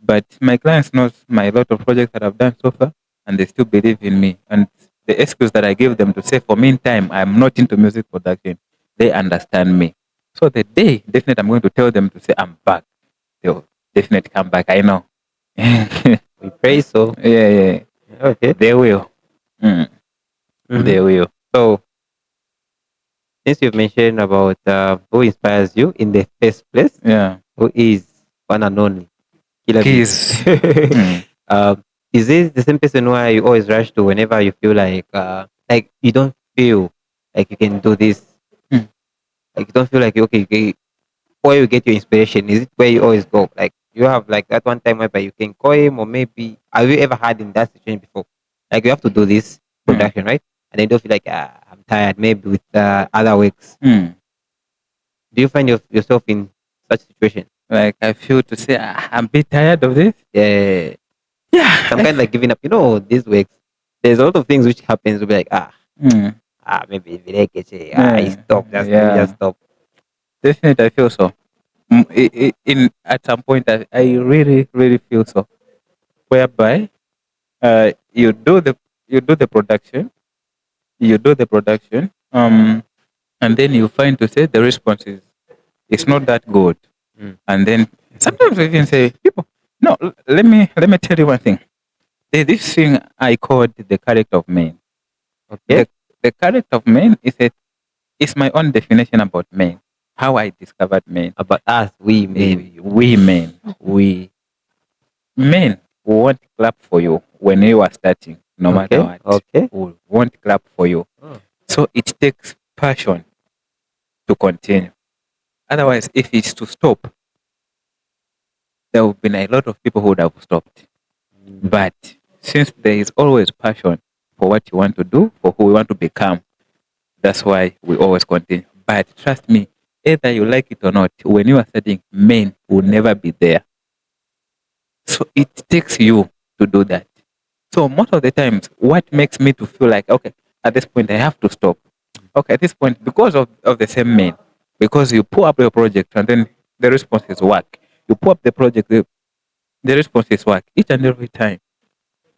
But my clients knows my lot of projects that I've done so far, and they still believe in me. And the excuse that I give them to say, for meantime, I'm not into music production, they understand me. So the day definitely I'm going to tell them to say I'm back, they'll definitely come back. I know. Yeah, We pray so. yeah. Okay. They will. Mm, Mhm. they will. So, since you've mentioned about who inspires you in the first place, Yeah. who is one and only Killer B? Keys. Mm, Is this the same person where you always rush to whenever you feel like you don't feel like you can do this, mm, like you don't feel like okay, where you get your inspiration? Is it where you always go? Like you have like that one time whereby you can call him, or maybe have you ever had in that situation before? Like you have to do this mm, production, right? And then you don't feel like I'm tired, maybe with other works. mm. Do you find yourself in such situation? Like I feel to say I'm a bit tired of this. Yeah, Yeah. some kind like giving up. You know, these works. There's a lot of things which happens. You'll be like Mm, maybe if it get I yeah. stop. Just let me just Yeah. stop. Definitely, I feel so. In at some point, I really, really feel so. Whereby, you do the production, you do the production, and then you find to say the response is it's not that good, Mm. and then sometimes we even say people, no, let me tell you one thing. There's this thing I called the character of man. Okay, The the character of man is my own definition about men. How I discovered men. about us, we men. We men, we men won't clap for you when you are starting, no matter Okay, what. okay. We won't clap for you. Oh. So it takes passion to continue. Otherwise, if it's to stop, there would been a lot of people who would have stopped. Mm. But since there is always passion for what you want to do, for who you want to become, that's why we always continue. But trust me, either you like it or not, when you are studying, men will never be there. So it takes you to do that. So most of the times, what makes me to feel like, okay, at this point I have to stop. Okay, at this point, because of the same men, because you pull up your project and then the response is work. You pull up the project, the response is work each and every time.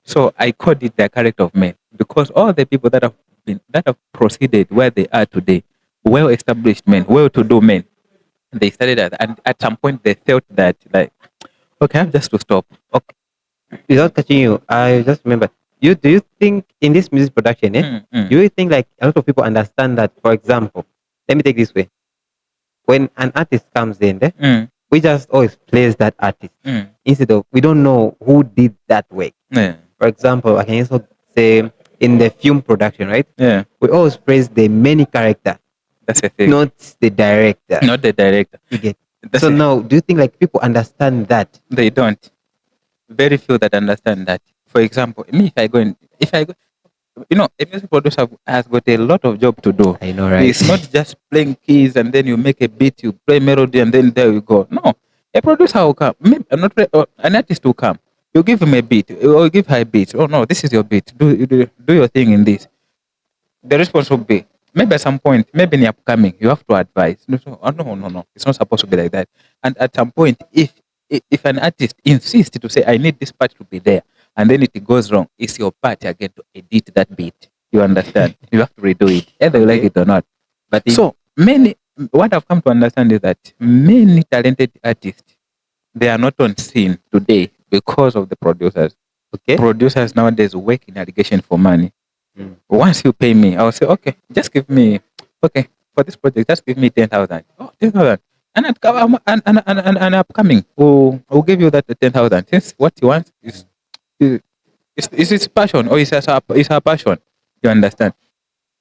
So I called it the character of men because all the people that have proceeded where they are today, well established men, well to do men, they started that, and at some point they felt that like, okay, I have just to stop. Okay. Without catching you, I just remember. Do you think in this music production, Mm, mm, do you think like a lot of people understand that? For example, let me take this way: when an artist comes in, mm, we just always praise that artist mm. instead of we don't know who did that work. Yeah, For example, I can also say in the film production, right? yeah, We always praise the main character, that's the thing. not the director. Not the director. You get. That's So it. now, do you think like people understand that? They don't. Very few that understand that. For example, me, if I go, a music producer has got a lot of job to do. I know, right? It's not just playing keys and then you make a beat, you play melody and then there you go. No, a producer will come. Maybe, not an artist will come. You give him a beat or give her a beat. Oh no, this is your beat. Do your thing in this. The response will be maybe at some point, maybe in the upcoming, you have to advise. No, no. It's not supposed to be like that. And at some point, if an artist insists to say, I need this part to be there, and then it goes wrong, it's your part again to edit that beat. You understand? You have to redo it, either you like Okay. it or not. But So many, what I've come to understand is that many talented artists, they are not on scene today because of the producers. okay. Producers nowadays work in allegation for money. Mm. Once you pay me, I'll say, okay, just give me, okay, for this project, just give me 10,000. Oh, 10,000. And and upcoming, will give you that 10,000. Since what you want is his passion or is her passion. You understand?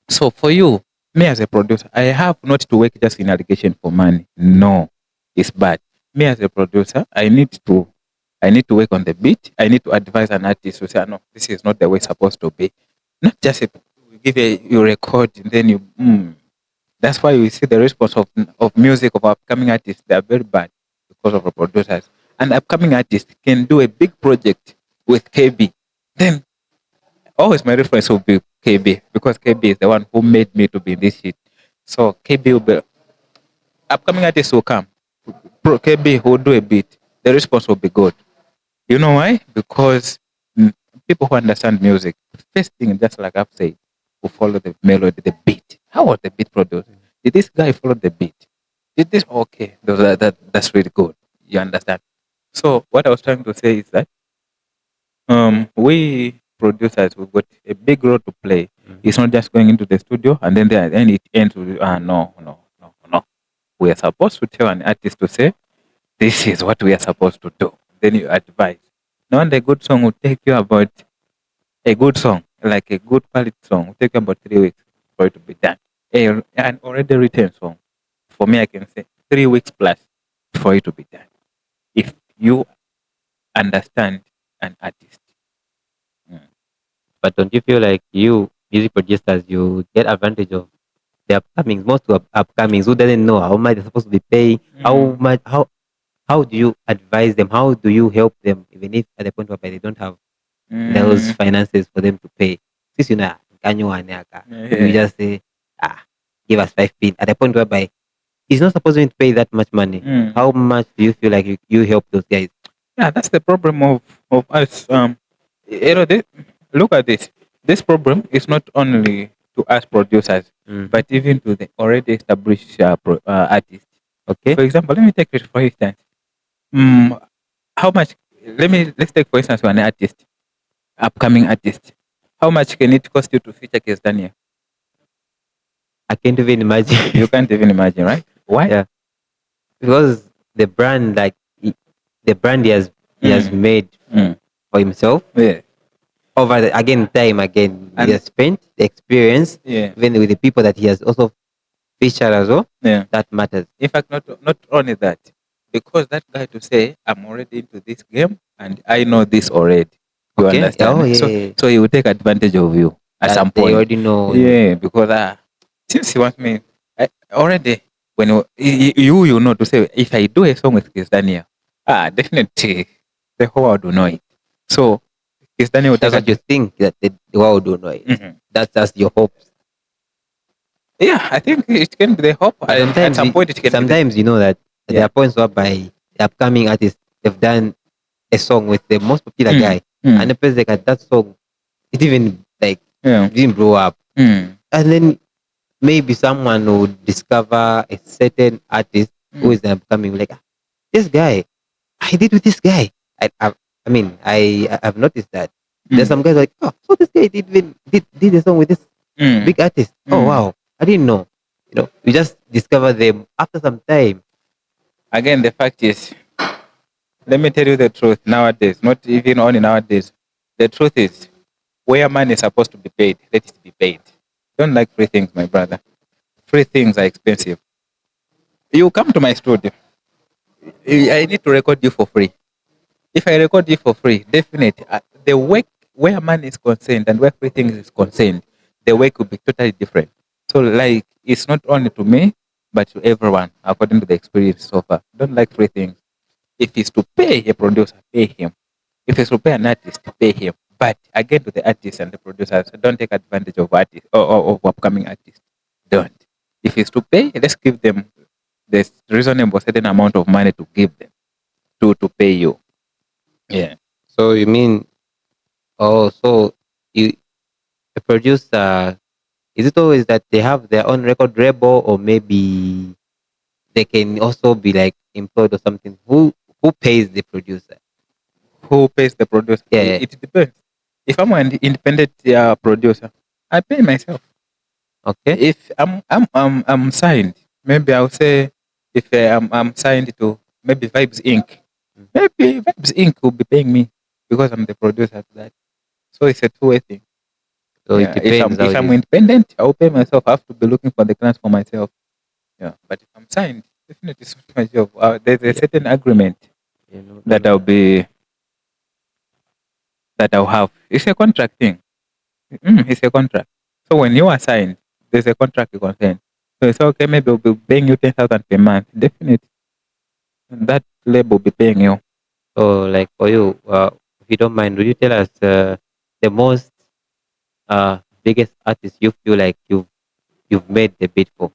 So for you, me as a producer, I have not to work just in allocation for money. No, it's bad. Me as a producer, I need to work on the beat. I need to advise an artist to say, no, this is not the way it's supposed to be. Not just you record and then That's why you see the response of music of upcoming artists. They are very bad because of the producers. And upcoming artists can do a big project with KB. Then always my reference will be KB because KB is the one who made me to be in this shit. So KB will be upcoming artists will come. KB will do a beat. The response will be good. You know why? Because people who understand music first thing, just like I've said, who follow the melody, the beat. How was the beat produced? Did this guy follow the beat? Did this okay? That's really good. You understand? So what I was trying to say is that we producers we've got a big role to play. It's not just going into the studio and then there and it ends with no. We are supposed to tell an artist to say, this is what we are supposed to do. Then you advise. Now the good song will take you about a good song, like a good quality song, will take you about 3 weeks for it to be done. An already written song, for me, I can say 3 weeks plus for it to be done. If you understand an artist. Mm. But don't you feel like you music producers you get advantage of the upcomings, most of upcomings who doesn't know how much they're supposed to be paying, how much how do you advise them? How do you help them even if at the point where they don't have those Mm. finances for them to pay? Since you know you Yeah. just say, give us 5 pin at the point whereby he's not supposed to pay that much money. Mm. How much do you feel like you help those guys? Yeah, that's the problem of us. You know, look at this. This problem is not only to us producers, Mhm. but even to the already established artists. Okay. For example, let me take it for instance. Mm, how much? Let's take for instance an artist, upcoming artist. How much can it cost you to feature Case Daniel? I can't even imagine. You can't even imagine, right? Why? Yeah. Because the brand the brand he has Mm. made Mm. for himself Yeah. over time again he And has spent the experience yeah. even with the people that he has also featured as well. Yeah. That matters. In fact, not only that, because that guy to say I'm already into this game and I know this already. You Okay. Oh understand? So yeah. so he will take advantage of you at That some they point. already know. Yeah, because since he wants me already when you know to say if I do a song with Chris Daniel, definitely the whole world will know it. So Chris Daniel will take That's what you advantage. think that the world do know it. That's your hopes. Yeah, I think it can be the hope, But and at some point it can be the sometimes you know that there yeah. are points whereby the upcoming artists they've done a song with the most popular Mm, guy, and mm, the person like that song it even like yeah. didn't blow up, Mm, and then maybe someone would discover a certain artist who mm, is upcoming like this guy I did with this guy. I've noticed that there's mm, some guys like so this guy did a song with this mm, big artist. Oh mm. wow, I didn't know. You just discover them after some time. Again, the fact is, let me tell you the truth nowadays, not even only nowadays. The truth is, where money is supposed to be paid, let it be paid. Don't like free things, my brother. Free things are expensive. You come to my studio, I need to record you for free. If I record you for free, definitely the work where money is concerned and where free things is concerned, the work will be totally different. So, like, it's not only to me, but to everyone, according to the experience so far. Don't like free things. If it's to pay a producer, pay him. If it's to pay an artist, pay him. But again, to the artists and the producers, don't take advantage of artists or of upcoming artists. Don't. If it's to pay, let's give them the reasonable certain amount of money to give them to pay you. Yeah. So you mean so you a producer is it always that they have their own record label or maybe they can also be like employed or something? Who pays the producer? Who pays the producer? Yeah, yeah. It depends. If I'm an independent producer, I pay myself. Okay. If I'm signed, maybe I'll say if I'm signed to maybe Vibes Inc. Mm. Maybe Vibes Inc. will be paying me because I'm the producer to that. So it's a two-way thing. So it Yeah. If depends I'm how if it I'm is. independent, I'll pay myself. I have to be looking for the clients for myself. Yeah. But if I'm signed, definitely it's not my job. There's a Yeah. certain agreement You that know. I'll have. It's a contract thing. It's a contract. So when you are signed, there's a contract you consent. So it's okay, maybe we'll be paying you 10,000 per month. Definitely. That label will be paying you. So like for you, if you don't mind, would you tell us the most biggest artist you feel like you've made the beat for?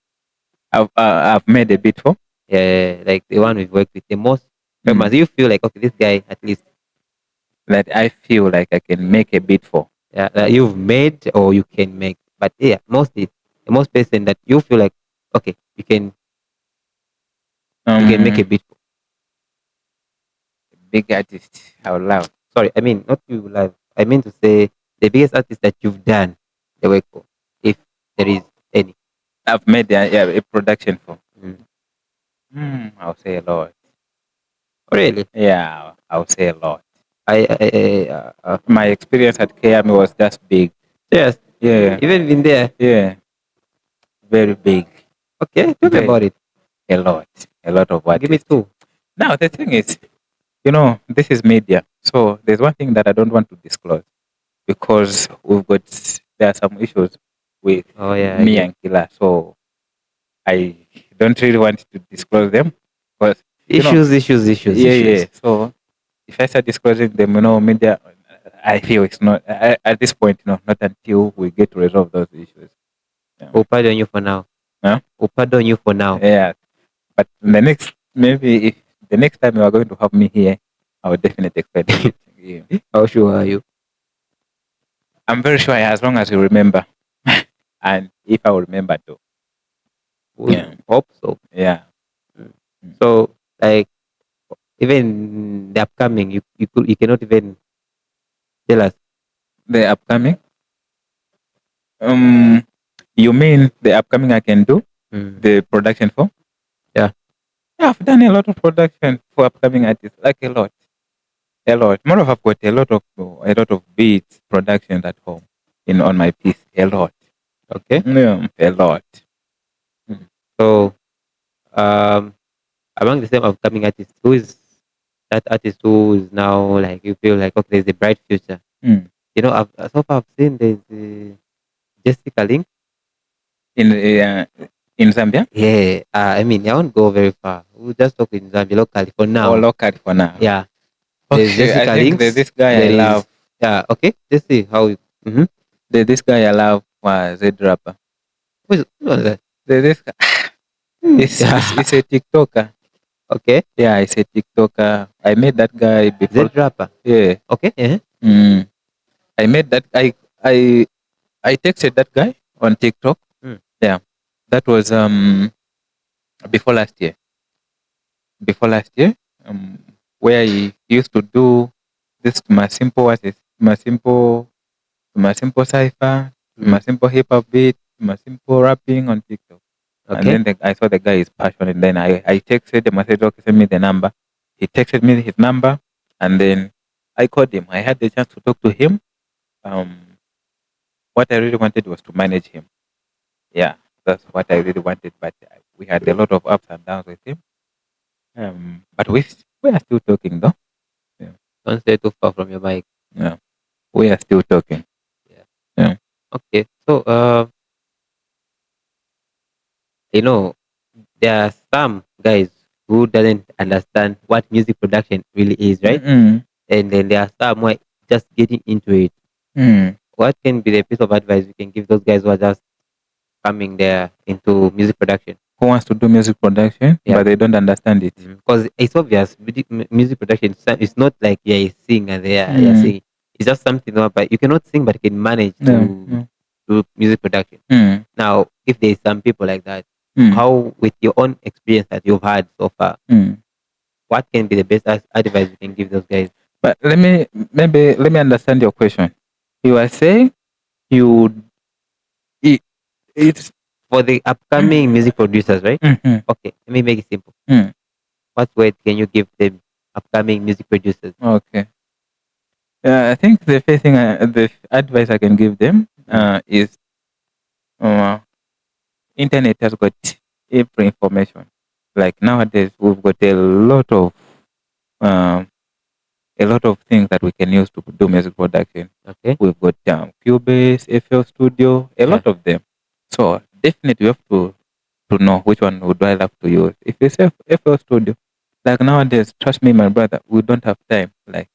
I've made a bid for. Yeah, like the one we've worked with, the most famous. Mm, You feel like okay, this guy at least. that I feel like I can make a bid for. Yeah, that you've made or you can make. But yeah, mostly the most person that you feel like okay, you can make a Um, beat for. big artist I would love. Sorry, I mean not you live. I mean to say the biggest artist that you've done the work for, if there is any. I've made a production for. Mm. I'll say a lot. Really? Yeah, I'll say a lot. I My experience at KM was just big. yes, Yeah, even been there. yeah, very big. Okay, tell me Very about it. a lot of Give me artists. two. Now the thing is, this is media, so there's one thing that I don't want to disclose because there are some issues with Oh yeah, I me get and Killer, so I don't really want to disclose them because yeah, yeah. issues. So if I start disclosing them, media, I feel it's not at this point, not until we get to resolve those issues. Yeah. We'll pardon you for now. Huh? We'll pardon you for now. Yeah. But maybe if the next time you are going to have me here, I will definitely explain everything. Yeah. How sure are you? I'm very sure as long as you remember, and if I will remember too. We Yeah. hope so. Yeah. Mm. Mm. So like even the upcoming, you cannot even tell us. The upcoming. Um, you mean the upcoming I can do Mm. the production for? Yeah. Yeah, I've done a lot of production for upcoming artists, like a lot, a lot. More of I've got a lot of beats productions at home, on my piece, a lot. Okay. Yeah, a lot. Mm. So um, among the same upcoming artists, who is that artist who is now like you feel like okay, there's a bright future. Mm. You know, so far I've seen there's Jessica Link. In Zambia Yeah, I mean, I won't go very far. We'll just talk in Zambia locally for or now. local for now. Yeah, there's Okay, I Jessica think there's Links. this guy I There is love. yeah. Okay, let's see how. Mm-hmm. There's this guy I love was a rapper. Who's that? There's this guy. It's a TikToker. Okay, Yeah, it's a TikToker. I met that guy before. Z rapper. Yeah. Okay, yeah. Mm. I met that. I texted that guy on TikTok. Mm. Yeah, that was before last year. Before last year, where he used to do this my simple what is my simple cipher, my Mm. simple hip hop beat, my simple rapping on TikTok. And Okay, then I saw the guy is passionate. Then I texted him. I said, okay, send me the number. He texted me his number, and then I called him. I had the chance to talk to him. Um, what I really wanted was to manage him. Yeah, that's what I really wanted. But we had a lot of ups and downs with him. But we are still talking though. Yeah, don't stay too far from your mic. yeah, we are still talking. Yeah. Yeah. Okay, so you know, there are some guys who doesn't understand what music production really is, right? Mm-mm. And then there are some who are just getting into it. Mm. What can be the piece of advice you can give those guys who are just coming there into music production? Who wants to do music production, Yeah, but they don't understand it? because it's obvious music production. It's not like you're a singer there. You're Mm. singing. It's just something. But you cannot sing, but you can manage No. to No. do music production. Mm. Now, if there's some people like that, Mm. how with your own experience that you've had so far, Mm. what can be the best advice you can give those guys? But let me understand your question. You are saying you it, it's For the upcoming music producers, right? Mhm. Okay, let me make it simple. Mm. What word can you give them upcoming music producers? Okay. I think the first thing, the advice I can give them is uh, internet has got every information. Like nowadays, we've got um, a lot of things that we can use to do music production. Okay. We've got Cubase, FL Studio, a Yeah. lot of them. So definitely, you have to know which one would I love to use. If it's FL Studio, like nowadays, trust me, my brother, we don't have time. Like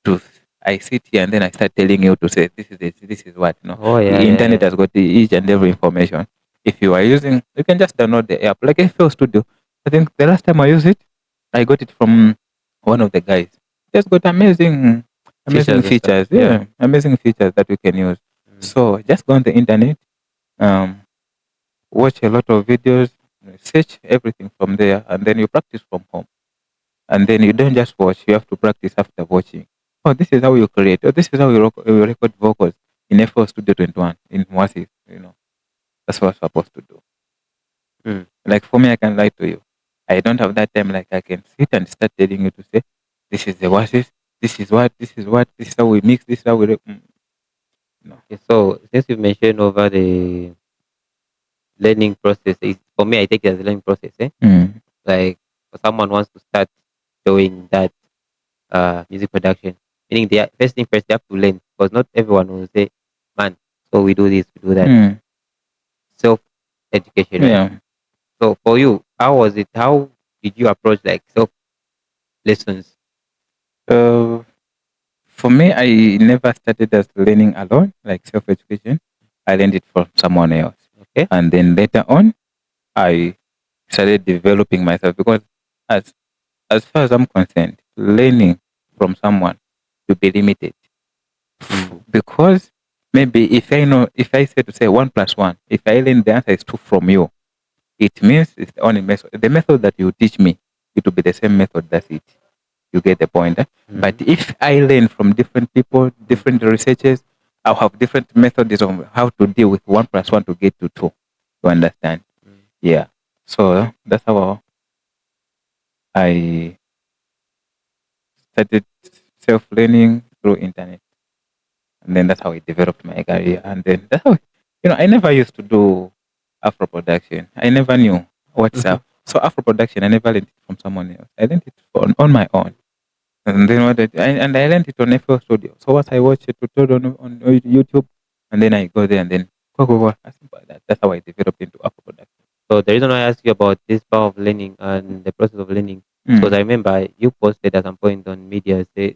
to, I sit here and then I start telling you to say this is this, this is what. Oh The yeah, internet yeah, has got each and every information. If you are using, you can just download the app like FL Studio. I think the last time I used it, I got it from one of the guys. Just got amazing amazing and stuff. features. Yeah, amazing features that we can use. Mm. So just go on the internet, um, watch a lot of videos, search everything from there, and then you practice from home. And then you don't just watch; you have to practice after watching. Oh, this is how you create. Oh, this is how you record vocals in FL Studio 21 in Wasis. That's what I'm supposed to do. Mm. Like for me, I can lie to you. I don't have that time. Like I can sit and start telling you to say, this is the Wasis. This is how we mix. This is how we. No. Okay, so since you mentioned over the learning process, for me, I take it as a learning process. Mm. Like for someone wants to start doing that music production, meaning first thing first they have to learn because not everyone will say, man, so we do this, we do that. Mm. Self education, right? Yeah. So for you, how was it? How did you approach like self lessons? Uh, for me, I never started as learning alone, like self education. I learned it from someone else, Okay. and then later on, I started developing myself because, as as far as I'm concerned, learning from someone to be limited Mm. because maybe if I say to say 1 plus 1, if I learn the answer is 2 from you, it means it's the only method. The method that you teach me, it will be the same method. That's it. You get the point. But Mm. if I learn from different people, different researchers, I'll have different methods on how to deal with 1 plus 1 to get to 2. You understand? Mm. Yeah. So that's how I started self-learning through internet, and then that's how I developed my career. And then that's how, I never used to do Afro production. I never knew what's Mhm. up. So Afro production, I never learned it from someone else. I learned it on my own. And then and I learned it on FL Studio. So once I watch a tutorial on YouTube, and then I go there and then go. As simple as that. That's how I developed into Afro production. So the reason why I asked you about this power of learning and the process of learning, because Mm. I remember you posted at some point on media say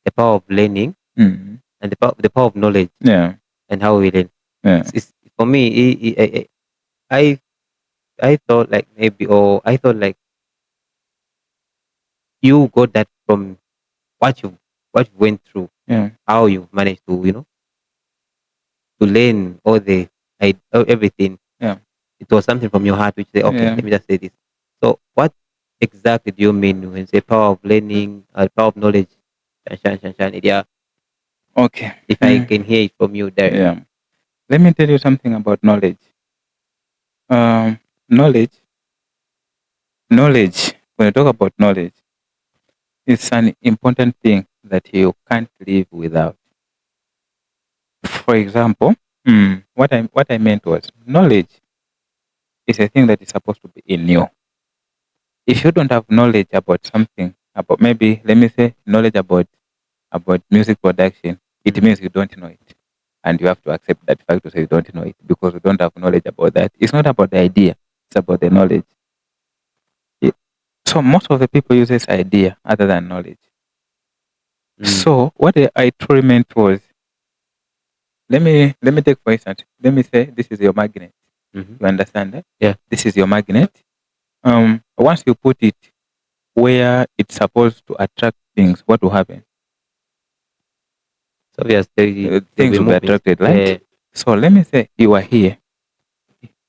the power of learning Mm. and the power of knowledge Yeah. and how we learn. Yeah. For me, I thought like maybe or I thought like you got that from what you went through, Yeah. how you managed to to learn all everything. Yeah. It was something from your heart which say, okay, Yeah. let me just say this. So what exactly do you mean when you say power of learning, power of knowledge? Shan. Yeah, Okay. if I Mm. can hear it from you there. Yeah. Let me tell you something about knowledge. Um, knowledge, knowledge. When you talk about knowledge, it's an important thing that you can't live without. For example, what I meant was knowledge is a thing that is supposed to be in you. If you don't have knowledge about something, about maybe let me say knowledge about music production, it Mm. means you don't know it, and you have to accept that fact to say you don't know it because you don't have knowledge about that. It's not about the idea; it's about the knowledge. Yeah. So most of the people use this idea other than knowledge. Mm. So what I truly meant was, let me take for instance, let me say this is your magnet. Hmm. You understand that? Yeah. This is your magnet. Once you put it where it's supposed to attract things, what will happen? So yes, they'll Things be will be moving. attracted, right? Yeah. So let me say you are here,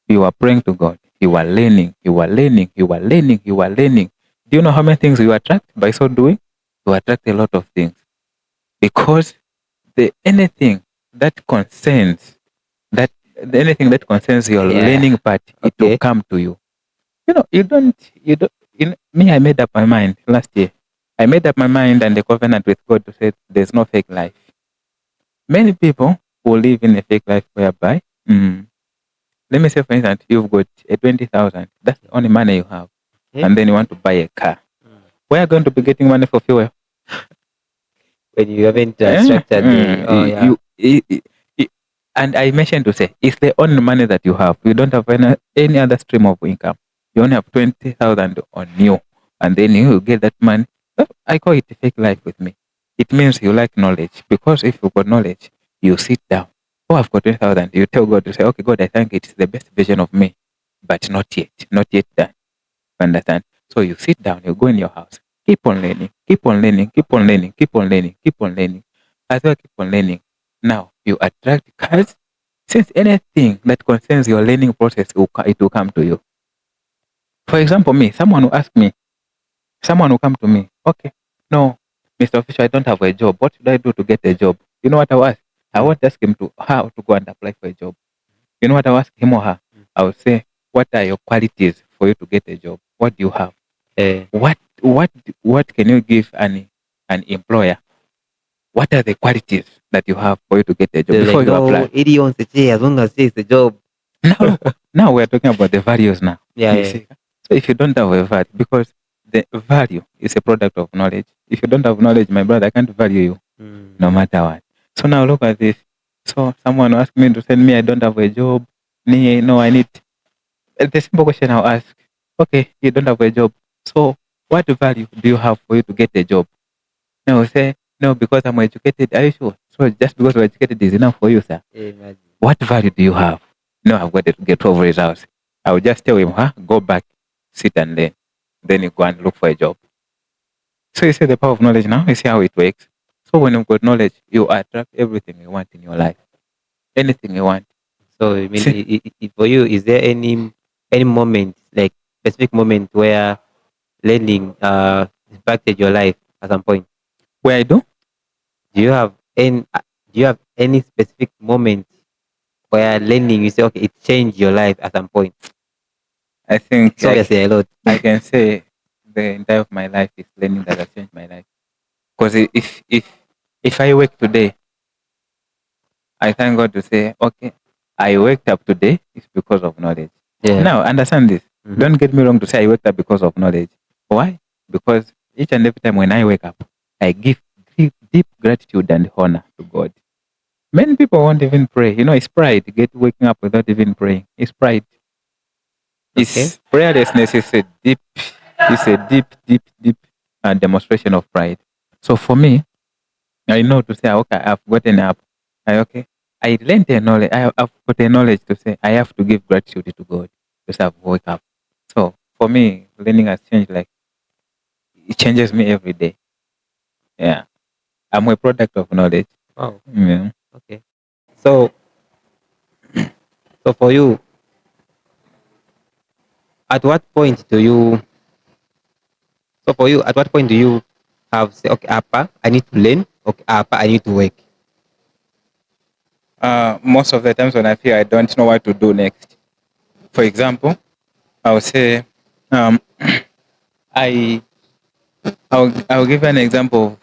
you are praying to God, you are learning, you are learning, you are learning, you are learning. Do you know how many things you attract by so doing? You attract a lot of things because anything that concerns that anything that concerns your Yeah. learning part, it will Okay. come to you. You don't. Me, I made up my mind last year. I made up my mind and the covenant with God to say there's no fake life. Many people will live in a fake life whereby, let me say, for instance, you've got a 20,000. That's the only money you have. Okay. And then you want to buy a car. Mm. Where are you going to be getting money for fuel? When you haven't Eh, structured the oh yeah. you- and I mentioned to say, it's the only money that you have. You don't have any other stream of income. You only have 20,000 on you. And then you get that money. I call it a fake life with me. It means you like knowledge. Because if you've got knowledge, you sit down. Oh, I've got 20,000. You tell God to say, okay, God, I think it's the best version of me. But not yet. Not yet done. You understand? So you sit down, you go in your house, keep on learning, keep on learning, keep on learning, keep on learning, keep on learning. as well keep on learning. Now you attract cards. Since anything that concerns your learning process, it will come to you. For example, me, someone will come to me, okay, no, Mr. Official, I don't have a job. What should I do to get a job? You know what I will ask? I won't ask him to how to go and apply for a job. You know what I will ask him or her? I will say, what are your qualities for you to get a job? What do you have? Eh, What can you give an employer? What are the qualities that you have for you to get a job they're before like, you no, apply? 80 wants a chair as long as it's a job. Now, look, now we are talking about the values now. Yeah, You yeah. see? So if you don't have a value, because the value is a product of knowledge. If you don't have knowledge, my brother, I can't value you Mm. no matter what. So now look at this. So someone asked me to send me, I don't have a job. No, I need. The simple question I'll ask, okay, you don't have a job. So what value do you have for you to get a job? No, say, no, because I'm educated. Are you sure? So just because you're educated is enough for you, sir. Imagine. What value do you have? No, I've got to get 12 results. I will just tell him, go back, sit and learn. Then you go and look for a job. So you see the power of knowledge now? You see how it works? So when you've got knowledge, you attract everything you want in your life. Anything you want. So I mean, See, for you, is there any moment, like specific moment, where learning impacted your life at some point? where I do, Do you have any do you have any specific moment where learning you say, okay, it changed your life at some point? I think It's obviously a lot. I can say the entire of my life is learning that has changed my life. Because if I wake today, I thank God to say, okay, I waked up today is because of knowledge. Yeah. Now, understand this. Mhm. Don't get me wrong to say I waked up because of knowledge. Why? Because each and every time when I wake up, I give deep gratitude and honor to God. Many people won't even pray. You know, it's pride. Get waking up without even praying. It's pride. Okay. It's prayerlessness is a deep demonstration of pride. So for me, I know to say, okay, I've gotten up. Okay, I learned a knowledge. I've got a knowledge to say I have to give gratitude to God because I've woke up. So for me, learning has changed. Like it changes me every day. Yeah, I'm a product of knowledge. Wow. Yeah. Okay. So for you, at what point do you at what point do you have say, okay, Apa, I need to learn, okay, Apa, I need to work. Most of the times when I feel I don't know what to do next. For example, I would say, um, I I'll give an example.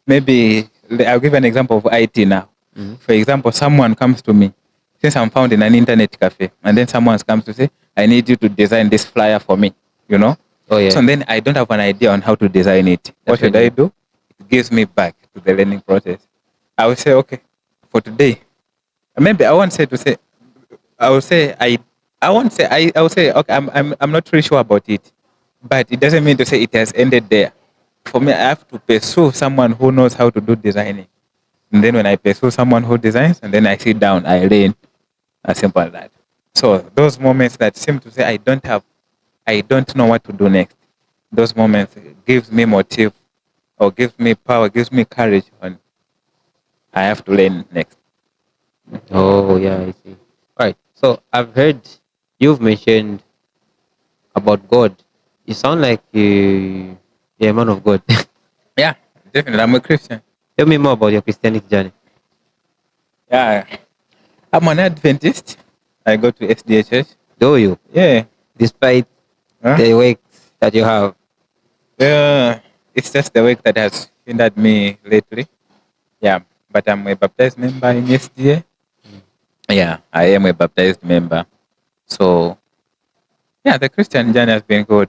Maybe I'll give an example of IT now. Mhm. For example, someone comes to me, since I'm found in an internet cafe, and then someone comes to say, I need you to design this flyer for me, you know? Oh yeah. So then I don't have an idea on how to design it. What That's should when I you do? It gives me back to the learning process. I will say, okay, for today, maybe I won't say to say, I will say, I won't say, I will say, okay, I'm not really sure about it, but it doesn't mean to say it has ended there. For me, I have to pursue someone who knows how to do designing. And then when I pursue someone who designs, and then I sit down, I learn, as simple as that. So those moments that seem to say I don't know what to do next. Those moments gives me motive, or gives me power, gives me courage, and I have to learn next. Oh yeah, I see. All right. So I've heard you've mentioned about God. You sound like you're a man of God. Yeah, definitely. I'm a Christian. Tell me more about your Christianity journey. Yeah, I'm an Adventist. I go to SDA church. Do you, Yeah. despite Huh? the works that you have? Yeah. It's just the work that has hindered me lately. Yeah. But I'm a baptized member in SDA. Yeah, I am a baptized member. So yeah, the Christian journey has been good.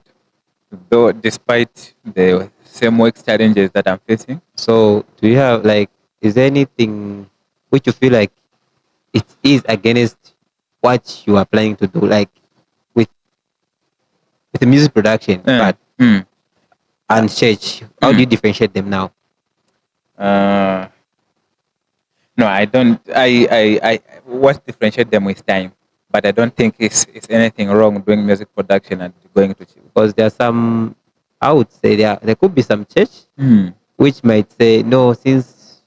Though despite the same work challenges that I'm facing. So do you have like, is there anything which you feel like it is against what you are planning to do, like with the music production Uh, part mm, and church? How do mm. you differentiate them now? Uh, no, I don't. I what differentiate them with time, but I don't think it's anything wrong doing music production and going to. Because there are some, I would say there could be some church Mm, which might say no, since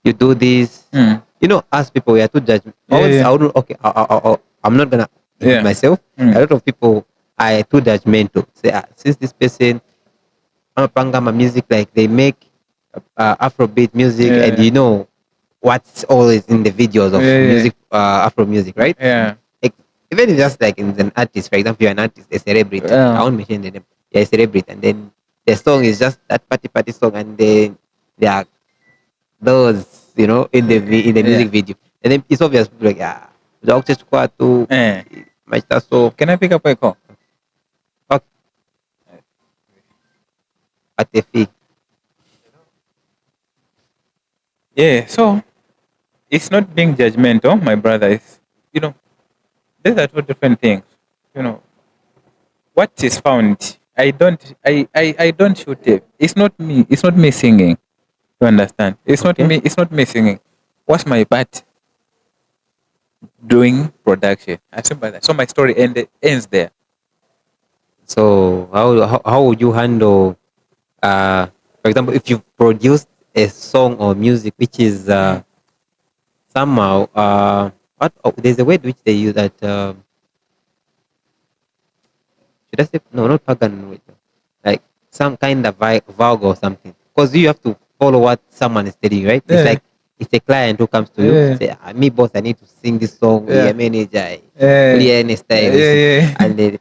you do this. Mm. You know, as people, we are too judgmental. Yeah, Always, yeah. I wouldn't. Okay, I'm not gonna include Yeah. myself. A Mm. lot of people are too judgmental. Say, since this person, Pangama music, like they make Afrobeat music, and Yeah. you know what's always in the videos of Yeah, yeah. music, Afro music, right? Yeah. Like, even if just like in an artist, for example, you're an artist, a celebrity. I Yeah. won't mention the name. You're a celebrity, and then the song is just that party song, and then there are those, you know, in in the Yeah. music video, and then it's obvious people like, udah kuchukua tu Eh. maisha so Can I pick up a call? fuck at the fee. Yeah. So it's not being judgmental, my brother. It's, you know, these are two different things. You know, what is found. I don't shoot it. It's not me. It's not me singing. You understand? It's not Okay. me. It's not me singing. What's my part? Doing production. As simple as that. So my story ends there. So how would you handle, uh for example, if you produced a song or music which is somehow what, there's a word which they use that, should I say, no, not pagan word, like some kind of vulgar or something, because you have to follow what someone is telling you, right? It's Yeah. like it's a client who comes to you Yeah. say, me boss, I need to sing this song, Yeah. yeah, manager, Yeah. any Yeah. style, Yeah. and then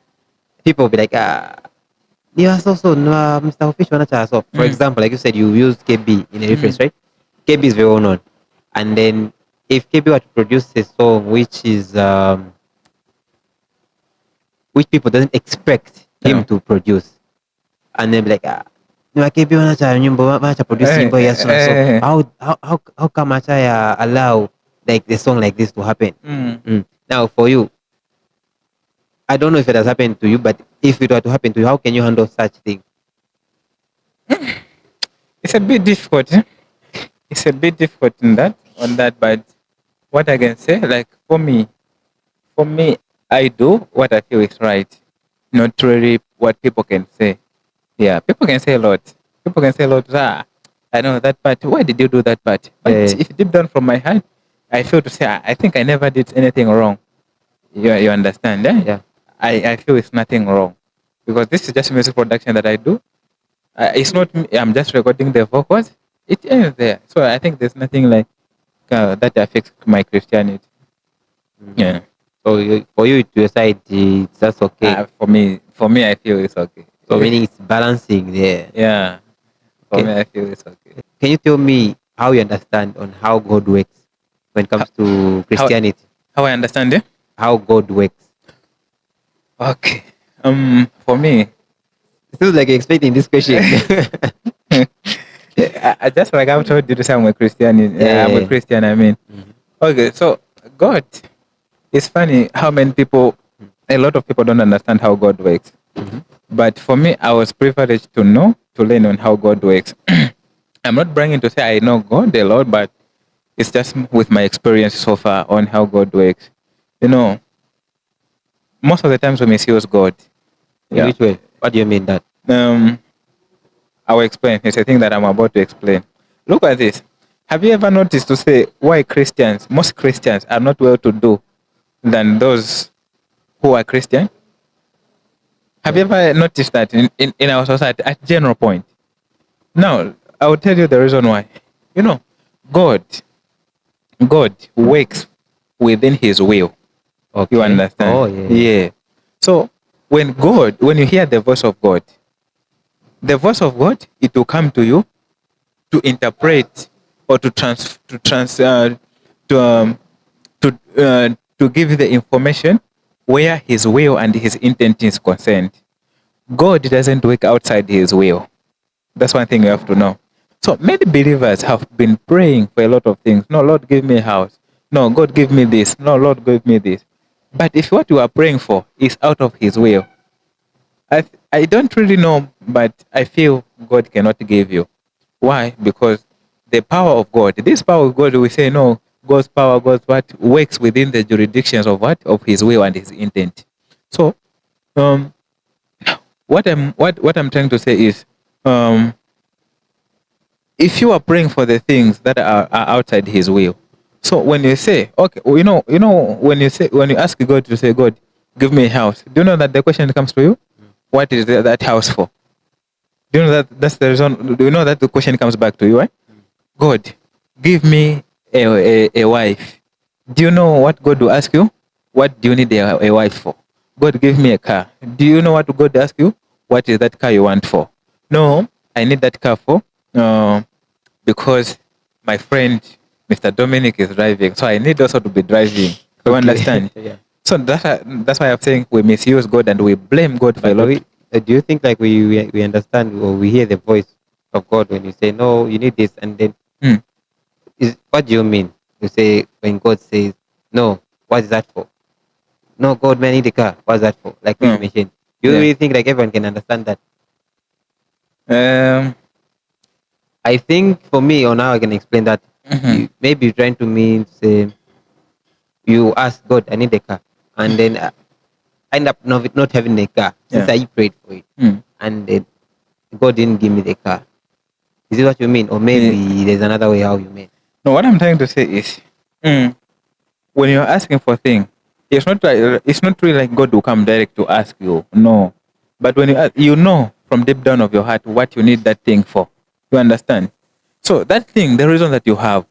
people be like, yeah, so no, Mr. Fish Manager. So, for Mm. example, like you said, you used KB in a Mm. reference, right? KB is very well known. And then if KB were to produce a song which people doesn't expect him Yeah. to produce, and then be like, no, KB Manager, nyimbo Manager produce Eh, nyimbo ya so and so. eh, How come Manager allow like the song like this to happen? mm. Now, for you, I don't know if it has happened to you, but if it were to happen to you, how can you handle such thing? It's a bit difficult. It's a bit difficult in that on that, but what I can say, like for me, I do what I feel is right, not really what people can say. Yeah, people can say a lot. People can say a lot. I know that part. Why did you do that part? But Yeah, if deep down from my heart, I feel to say, I think I never did anything wrong. You understand? Eh? yeah. I feel it's nothing wrong because this is just music production that I do. It's not me, I'm just recording the vocals. It ends there. So I think there's nothing like that affects my Christianity. Mhm. Yeah. So for you to decide it's just okay. For me, I feel it's okay. So meaning it's balancing there. Yeah. For Okay. me, I feel it's okay. Can you tell me how you understand on how God works when it How comes to how, Christianity? how I understand it? How God works? Okay. For me, It feels like you're expecting this question. I just like I've told you to say I'm a Christian. I'm a Yeah. Christian. I mean, Mhm. okay. So God, it's funny how many people, a lot of people don't understand how God works. Mhm. But for me, I was privileged to know, to learn on how God works. I'm not bragging to say I know God a lot, but it's just with my experience so far on how God works. You know, most of the times we misuse God. In Yeah. which way? What do you mean that? Um, I will explain. It's a thing that I'm about to explain. Look at this. Have you ever noticed to say why most Christians are not well to do than those who are Christian? Have you ever noticed that in our society at general point? Now, I will tell you the reason why. You know, God, God works within his will. You Okay. understand? Oh yeah. Yeah. So when you hear the voice of God, it will come to you to interpret or to um, to give you the information where his will and his intent is concerned. God doesn't work outside his will. That's one thing you have to know. So many believers have been praying for a lot of things. No, Lord, give me a house. No, God, give me this. No, Lord, give me this. But if what you are praying for is out of his will, I don't really know, but I feel God cannot give you. Why? Because the power of God, this power of God, we say no, God's power, God's what works within the jurisdictions of what? Of his will and his intent. So um what I'm trying to say is um if you are praying for the things that are outside His will, so when you say, okay, well, when you ask God to say, God, give me a house, do you know that the question comes to you? What is that house for? Do you know that that's the reason? Do you know that the question comes back to you? Right? God, give me a wife. Do you know what God will ask you? What do you need a wife for? God, give me a car. Do you know what God ask you? What is that car you want for? No, I need that car for uh, because my friend Mr. Dominic is driving, so I need also to be driving. Do you understand? Yeah. So that's why I'm saying we misuse God and we blame God for a But lot. do you think like we understand or we hear the voice of God when you say no, you need this, and then Hmm. what do you mean? You say when God says no, what is that for? No, God, man, I need the car. What's that for? Like you Hmm. mentioned, you Yeah. really think like everyone can understand that? Um, I think for me, or now I can explain that. mhm. Maybe you're trying to mean say you ask God, I need the car, and then end up not having the car since Yeah. I prayed for it, Hmm. and then God didn't give me the car. Is it what you mean, or Eh, maybe there's another way how you mean? No, what I'm trying to say is, mm, when you're asking for thing, it's not really like God will come direct to ask you. No, but when you ask, you know from deep down of your heart what you need that thing for. You understand? So that thing, the reason that you have,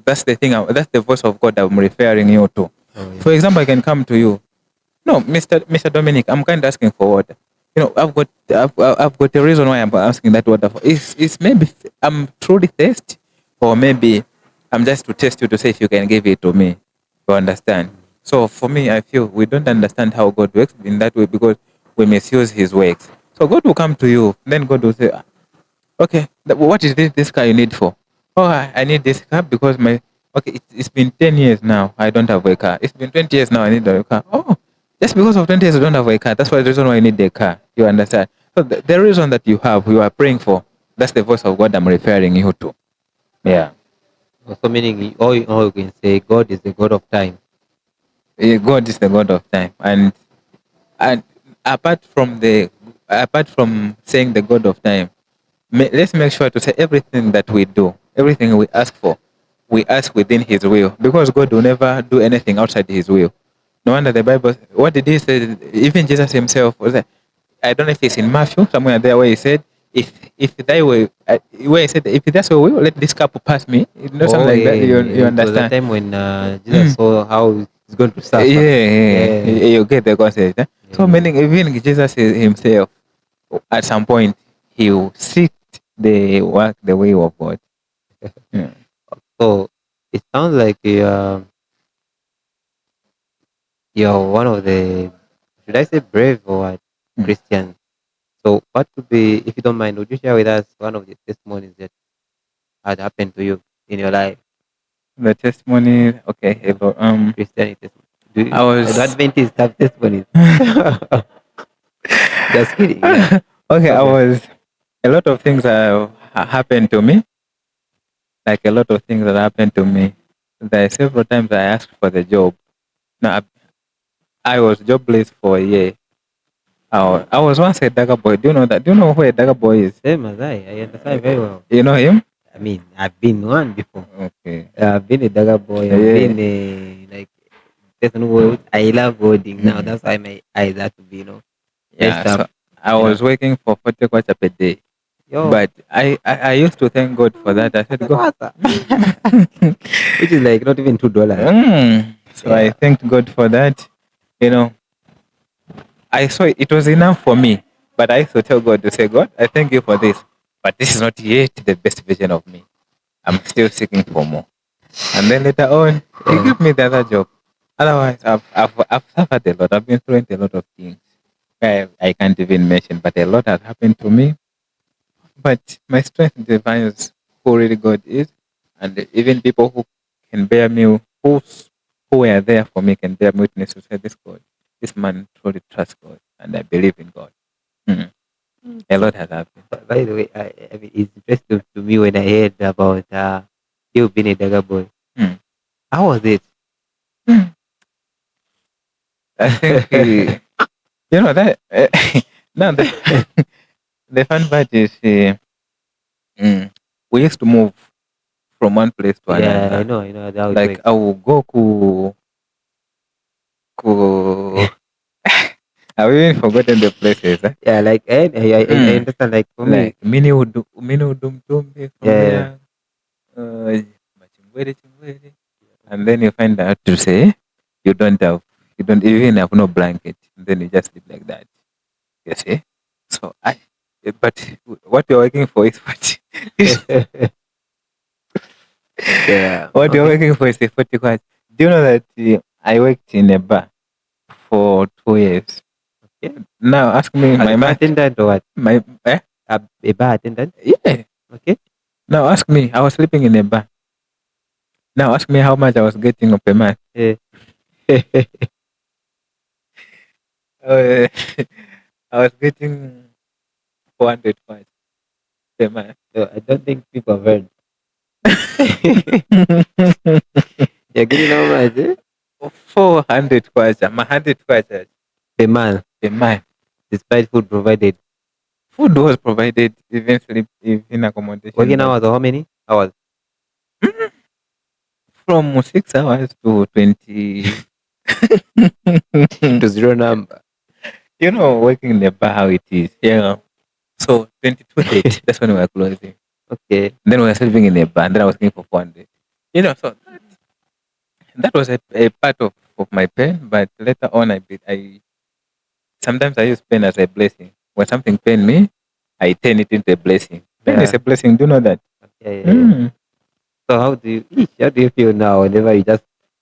that's the thing. That's the voice of God I'm referring you to. Oh yeah. For example, I can come to you. No, Mr. Dominic, I'm kind of asking for water. I've got a reason why I'm asking that water for. It's maybe I'm truly thirsty, or maybe I'm just to test you to say if you can give it to me. You understand? So for me, I feel we don't understand how God works in that way because we misuse His works. So God will come to you, then God will say, okay, what is this car you need for? Oh, I need this car because it's been 10 years now. I don't have a car. It's been 20 years now. I need a car. Oh, just because of 20 years you don't have a car. That's why the reason why you need the car. You understand? So the reason that you are praying for, that's the voice of God I'm referring you to. Yeah. So meaning all you can say, God is the God of time. God is the God of time. And apart from saying the God of time, let's make sure to say everything that we do, everything we ask for, we ask within His will, because God will never do anything outside His will. No wonder the Bible. What did He say? Even Jesus Himself was that. I don't know if it's in Matthew somewhere there where He said, "If thy will," where He said, "If that's your will, let this cup pass me." You know, something Oh like yeah, that. You it was a understand? time when Jesus saw how he's going to suffer. Yeah, Yeah, you get the concept. So yeah. meaning even Jesus himself, at some point, he will seek the work, the way of God. Yeah. So it sounds like you're one of the, should I say, brave or what, Mm. Christian. So what would be, if you don't mind, would you share with us one of the testimonies that had happened to you in your life? The testimony, okay, about, Christianity. Do I the was Adventists have testimonies? Just kidding. Yeah. okay. I Okay. was a lot of things have happened to me. Like a lot of things that happened to me. There are several times I asked for the job. Now I was jobless for a year. I was once a dagger boy. Do you know that? Do you know who a dagger boy is? Same as I understand very well. You know him? I mean, I've been one before. Okay. I've been a dagger boy. I've Yeah. been a like person who I love coding now. Mm. That's why my eyes have to be messed Yeah. up. So I Yeah. was working for 40 kwacha per day. Yo, But I used to thank God for that. I said, what's go. that? Which is like not even $2. So I Yeah. thanked God for that. You know, I saw it was enough for me. But I used to tell God to say, God, I thank you for this. But this is not yet the best version of me. I'm still seeking for more. And then later on, He Yeah. gave me the other job. Otherwise, I've suffered a lot. I've been through a lot of things. I can't even mention, but a lot has happened to me. But my strength defines who really God is. And even people who can bear me, who were there for me, can bear me witness to say, this God, this man truly trusts God. And I believe in God. Mm. A lot has happened. By the way, I mean, it's interesting to me when I heard about you being a dagger boy. Mm. How was it? Mm. I think, that, now the fun part is, mm, we used to move from one place to Yeah, another. I know how it Like works. I will go to I've even forgotten the places. Yeah, like I Mm. understand. Like for me, Like mini udum from yeah, here. Chimbwede. And then you find out to say you don't have you don't even have no blanket. And then you just sleep like that. You see? So but what you're working for is what yeah. what you're Okay. working for is a 40 quid. Do you know that I worked in a bar for 2 years? Yeah. Now ask me As my a bar math. attendant or what? My A bar attendant. yeah. Okay. Now ask me. I was sleeping in a bar. Now ask me how much I was getting per month. Yeah. Uh, I was getting 400 quid per month. So I don't think people have heard. You're getting how much? 400 kwacha, 100 kwacha Per month, a month. despite food provided. Food was provided, even sleep, even accommodation Working was hours or how many hours? from 6 hours to 20. To zero number. You know, working in the bar how it is. Yeah. So 22:30, that's when we were closing. Okay. Then we were sleeping in the bar, and then I was looking for 400. You know, so that was a part of my pain, but later on, I sometimes I use pain as a blessing. When something pain me, I turn it into a blessing. Pain is Yeah. a blessing. Do you know that? Yeah. Mm. So how do you feel now whenever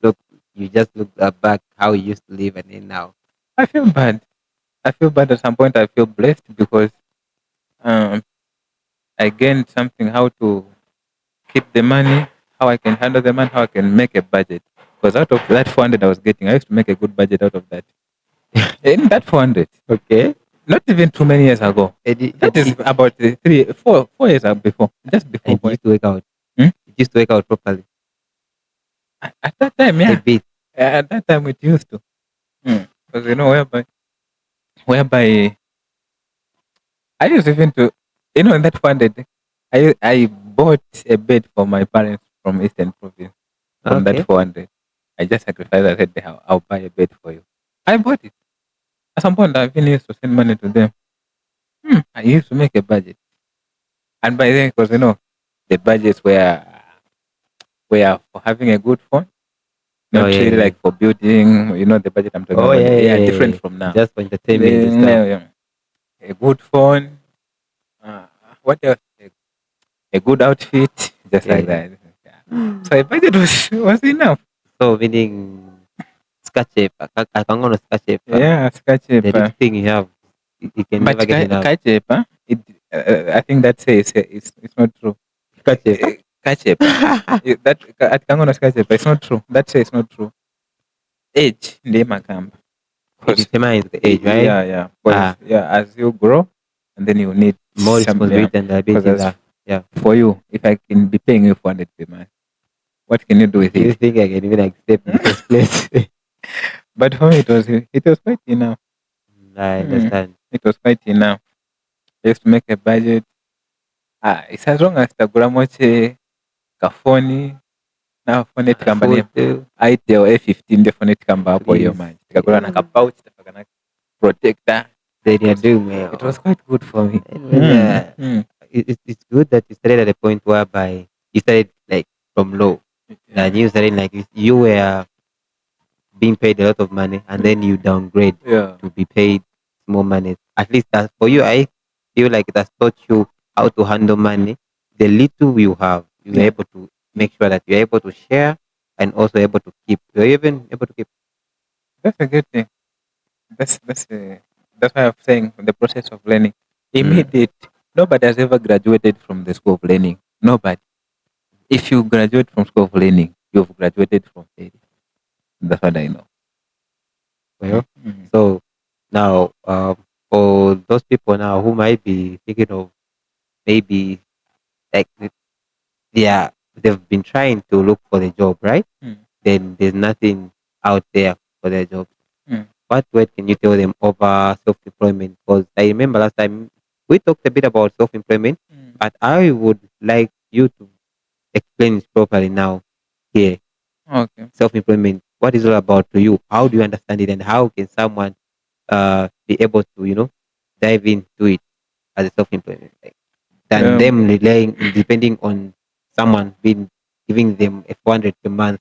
look you just look back how you used to live and then now? I feel bad. I feel bad at some point. I feel blessed because um, I gained something how to keep the money, how I can handle the money, how I can make a budget. Because out of that 400 I was getting, I used to make a good budget out of that. In that 400, Okay. not even too many years ago. And it, That is about 4 years before, just before. and you used to work out. Hmm? It used to work out properly. At that time, A yeah. bit. At that time, it used to. Because you know, whereby I used even to, in that 400, I bought a bed for my parents from Eastern Province. From that Okay. 400, I just sacrificed. I said, I'll buy a bed for you. I bought it. At some point, I even used to send money to them. I used to make a budget. And by then, because, the budgets were for having a good phone, Oh not really yeah. like for building, the budget I'm talking Oh about. Yeah, different yeah. from now. Just for entertainment and stuff. A good phone. Uh, what else? A good outfit, just like Yeah. that. Yeah. So a budget was enough. So meaning sketch I can go on sketch Yeah, scratch the little paper. thing you have, you can But never get enough. catch paper, I think that says it's not true. Sketch Catch paper. That at Kangono scratch paper, it's not true. That says it's not true. Age, name camp. It Because determines the age, right? yeah. Because Ah, as you grow, and then you need more some, yeah. responsibility and Because liabilities as are. Yeah. for you, if I can be paying you 400 per month, what can you do with Do you it? think I can even accept in the first place? But for me, it was quite enough. I Mm, understand. it was quite enough. I used to make a budget. It's as long as tagura moche kafoni na phone tikamba ne Food too. itel A15 ndio phone tikamba hapo hiyo Please. man. Tikagura na kapouch tikapaka na protector. Then you do, It was man. quite good for me. Anyway, it's good that you started at a point whereby you started like from low. Yeah. And you started like you were being paid a lot of money and then you downgrade Yeah. to be paid more money. At least that for you, I feel like it has taught you how to handle money. The little you have, you're Yeah. able to make sure that you're able to share and also able to keep. You're even able to keep. That's a good thing. That's why I'm saying the process of learning. Mm. Immediate. Nobody has ever graduated from the school of learning. Nobody. If you graduate from school of learning, you've graduated from failure. That's what I know. Well, Mm. so now for those people now who might be thinking of maybe like yeah they've been trying to look for the job, right? Mm. Then there's nothing out there for their job. Mm. What word can you tell them over self-employment? Because I remember last time we talked a bit about self-employment, Mm. but I would like you to explain it properly now here. Okay. Self-employment, what is it all about to you? How do you understand it, and how can someone be able to dive into it as a self-employment, like, than Um, them relying depending on someone being giving them a 400 per month.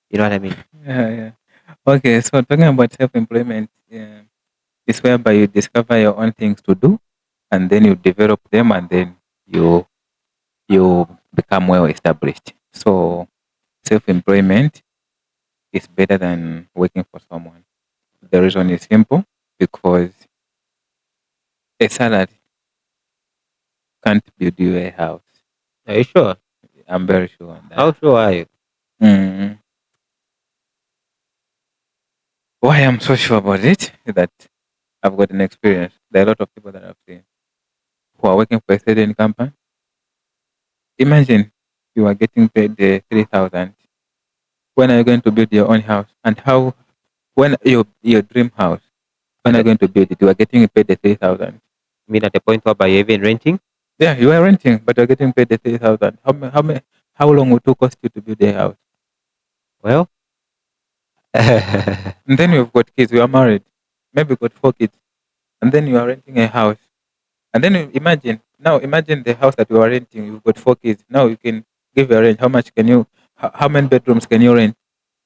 You know what I mean? yeah, yeah. Okay, so talking about self-employment, is whereby you discover your own things to do, and then you develop them, and then you become well established. So self-employment is better than working for someone. The reason is simple, because a salary can't build you a house. Are you sure? I'm very sure on that. How sure are you? Mm. Why I'm so sure about it is that I've got an experience. There are a lot of people that I've seen who are working for a certain company. Imagine you are getting paid the 3,000. When are you going to build your own house? And how, when your dream house, when At are you the, going to build it? You are getting paid the 3,000. I mean, at the point where you're even renting. Yeah, you are renting, but you're getting paid the 3,000. How long would it cost you to build a house? Well, And then you've got kids, you are married, maybe got 4 kids, and then you are renting a house. And then imagine the house that you are renting, you've got 4 kids. Now you can give a range. How much can you, how many bedrooms can you rent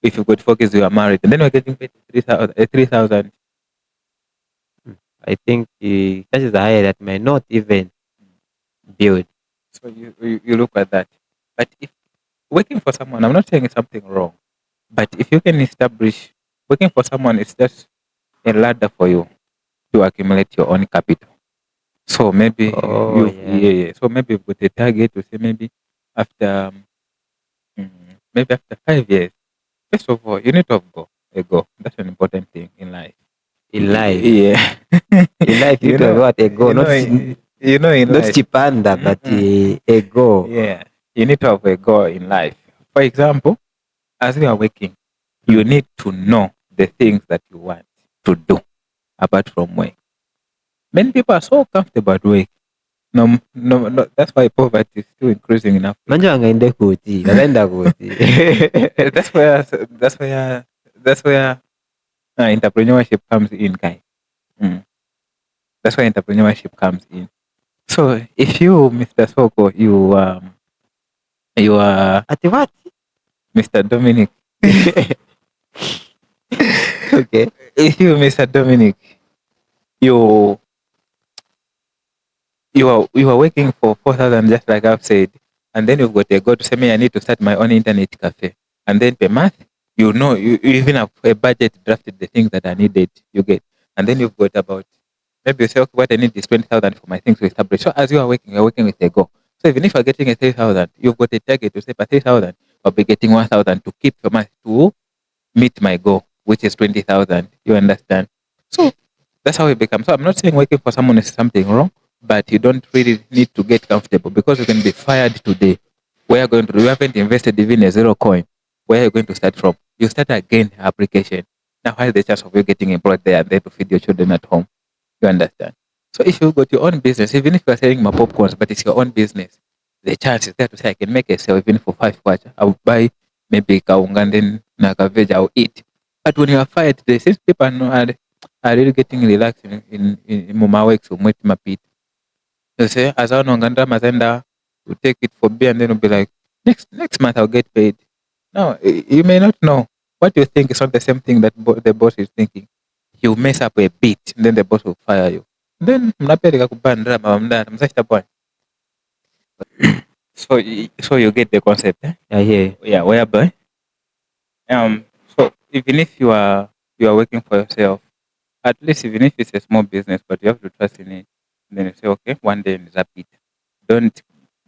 if you've got 4 kids, you are married? And then you're getting paid 3,000. 3,000. I think the chances are higher that may not even build. So you look at that. But if working for someone, I'm not saying it's something wrong, but if you can establish, working for someone is just a ladder for you to accumulate your own capital. So maybe Oh you, yeah. yeah, yeah. So maybe you've got a target to say maybe after maybe after 5 years. First of all, you need to have a goal. That's an important thing in life. In life, Yeah. in life, you you to have know, what a go, you know, you know, in not life. chipanda, but Mm-mm. a go. Yeah, you need to have a goal in life. For example, as you are working, you Hmm. need to know the things that you want to do apart from work. Many people are so comfortable at work. No, no, no, that's why poverty is still increasing in Africa. Manja angaende kuti, ataenda kuti. That's where entrepreneurship comes in, guy. Mm. That's where entrepreneurship comes in. So if you, Mr. Soko, you are Ati what? Mr. Dominic. Okay. If you, Mr. Dominic, you you are working for 4,000, just like I've said, and then you've got a goal to say, me, I need to start my own internet cafe, and then per month, you even have a budget drafted the things that are needed. You get, and then you've got about, maybe you say, okay, what I need is 20,000 for my things to establish. So as you are working, you're working with a goal. So even if you're getting a 3,000, you've got a target to say, per 3,000, I'll be getting 1,000 to keep for my to meet my goal, which is 20,000. You understand? So that's how it becomes. So I'm not saying working for someone is something wrong, but you don't really need to get comfortable, because you can be fired today. Where are you going to? You haven't invested even a zero coin. Where are you going to start from? You start again application. Now, what is the chance of you getting employed there and there to feed your children at home? You understand? So if you've got your own business, even if you're selling my popcorns, but it's your own business, the chance is there to say I can make a sale even for 5 kwacha. I'll buy maybe kaunga and then nakaveg, I'll eat. But when you are fired today, since people are really getting relaxed in Muma works or Mwetima Pit, you say, as I know, Ganda Mazenda will take it for beer and then will be like, next month I'll get paid. No, you may not know. What you think is not the same thing that the boss is thinking. You mess up a bit, and then the boss will fire you. Then mnapeleka kubandra mawamdana msashita bwana. So you get the concept, eh? I hear you. Yeah, whereby so even if you are working for yourself, at least even if it's a small business, but you have to trust in it. Then you say, okay, one day is up it. Don't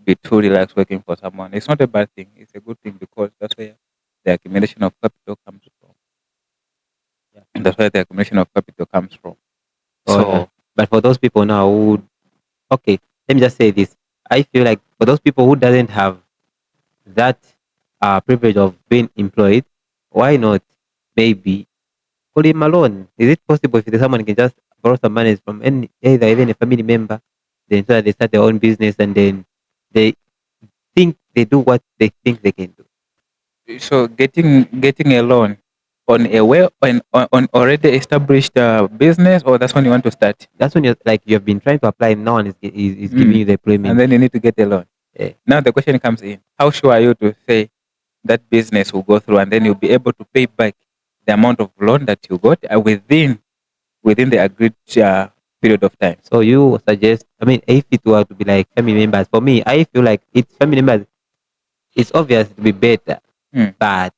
be too relaxed working for someone. It's not a bad thing. It's a good thing, because that's where the accumulation of capital comes from. Yeah. That's where the accumulation of capital comes from. Oh yeah. So But for those people now who, okay, let me just say this. I feel like for those people who doesn't have that privilege of being employed, why not maybe call him alone? Is it possible if there's someone can just borrow some money from either even a family member, then so that they start their own business and then they think they do what they think they can do. So getting a loan on a well on already established business, or that's when you want to start. That's when you're like you've been trying to apply, no one is giving Mm. you the And employment. then you need to get a loan. Eh, Now the question comes in: how sure are you to say that business will go through, and then you'll be able to pay back the amount of loan that you got within the agreed period of time? So you suggest, I mean, if it were to be like family members, for me, I feel like it's family members. It's obvious to be better, Mm. but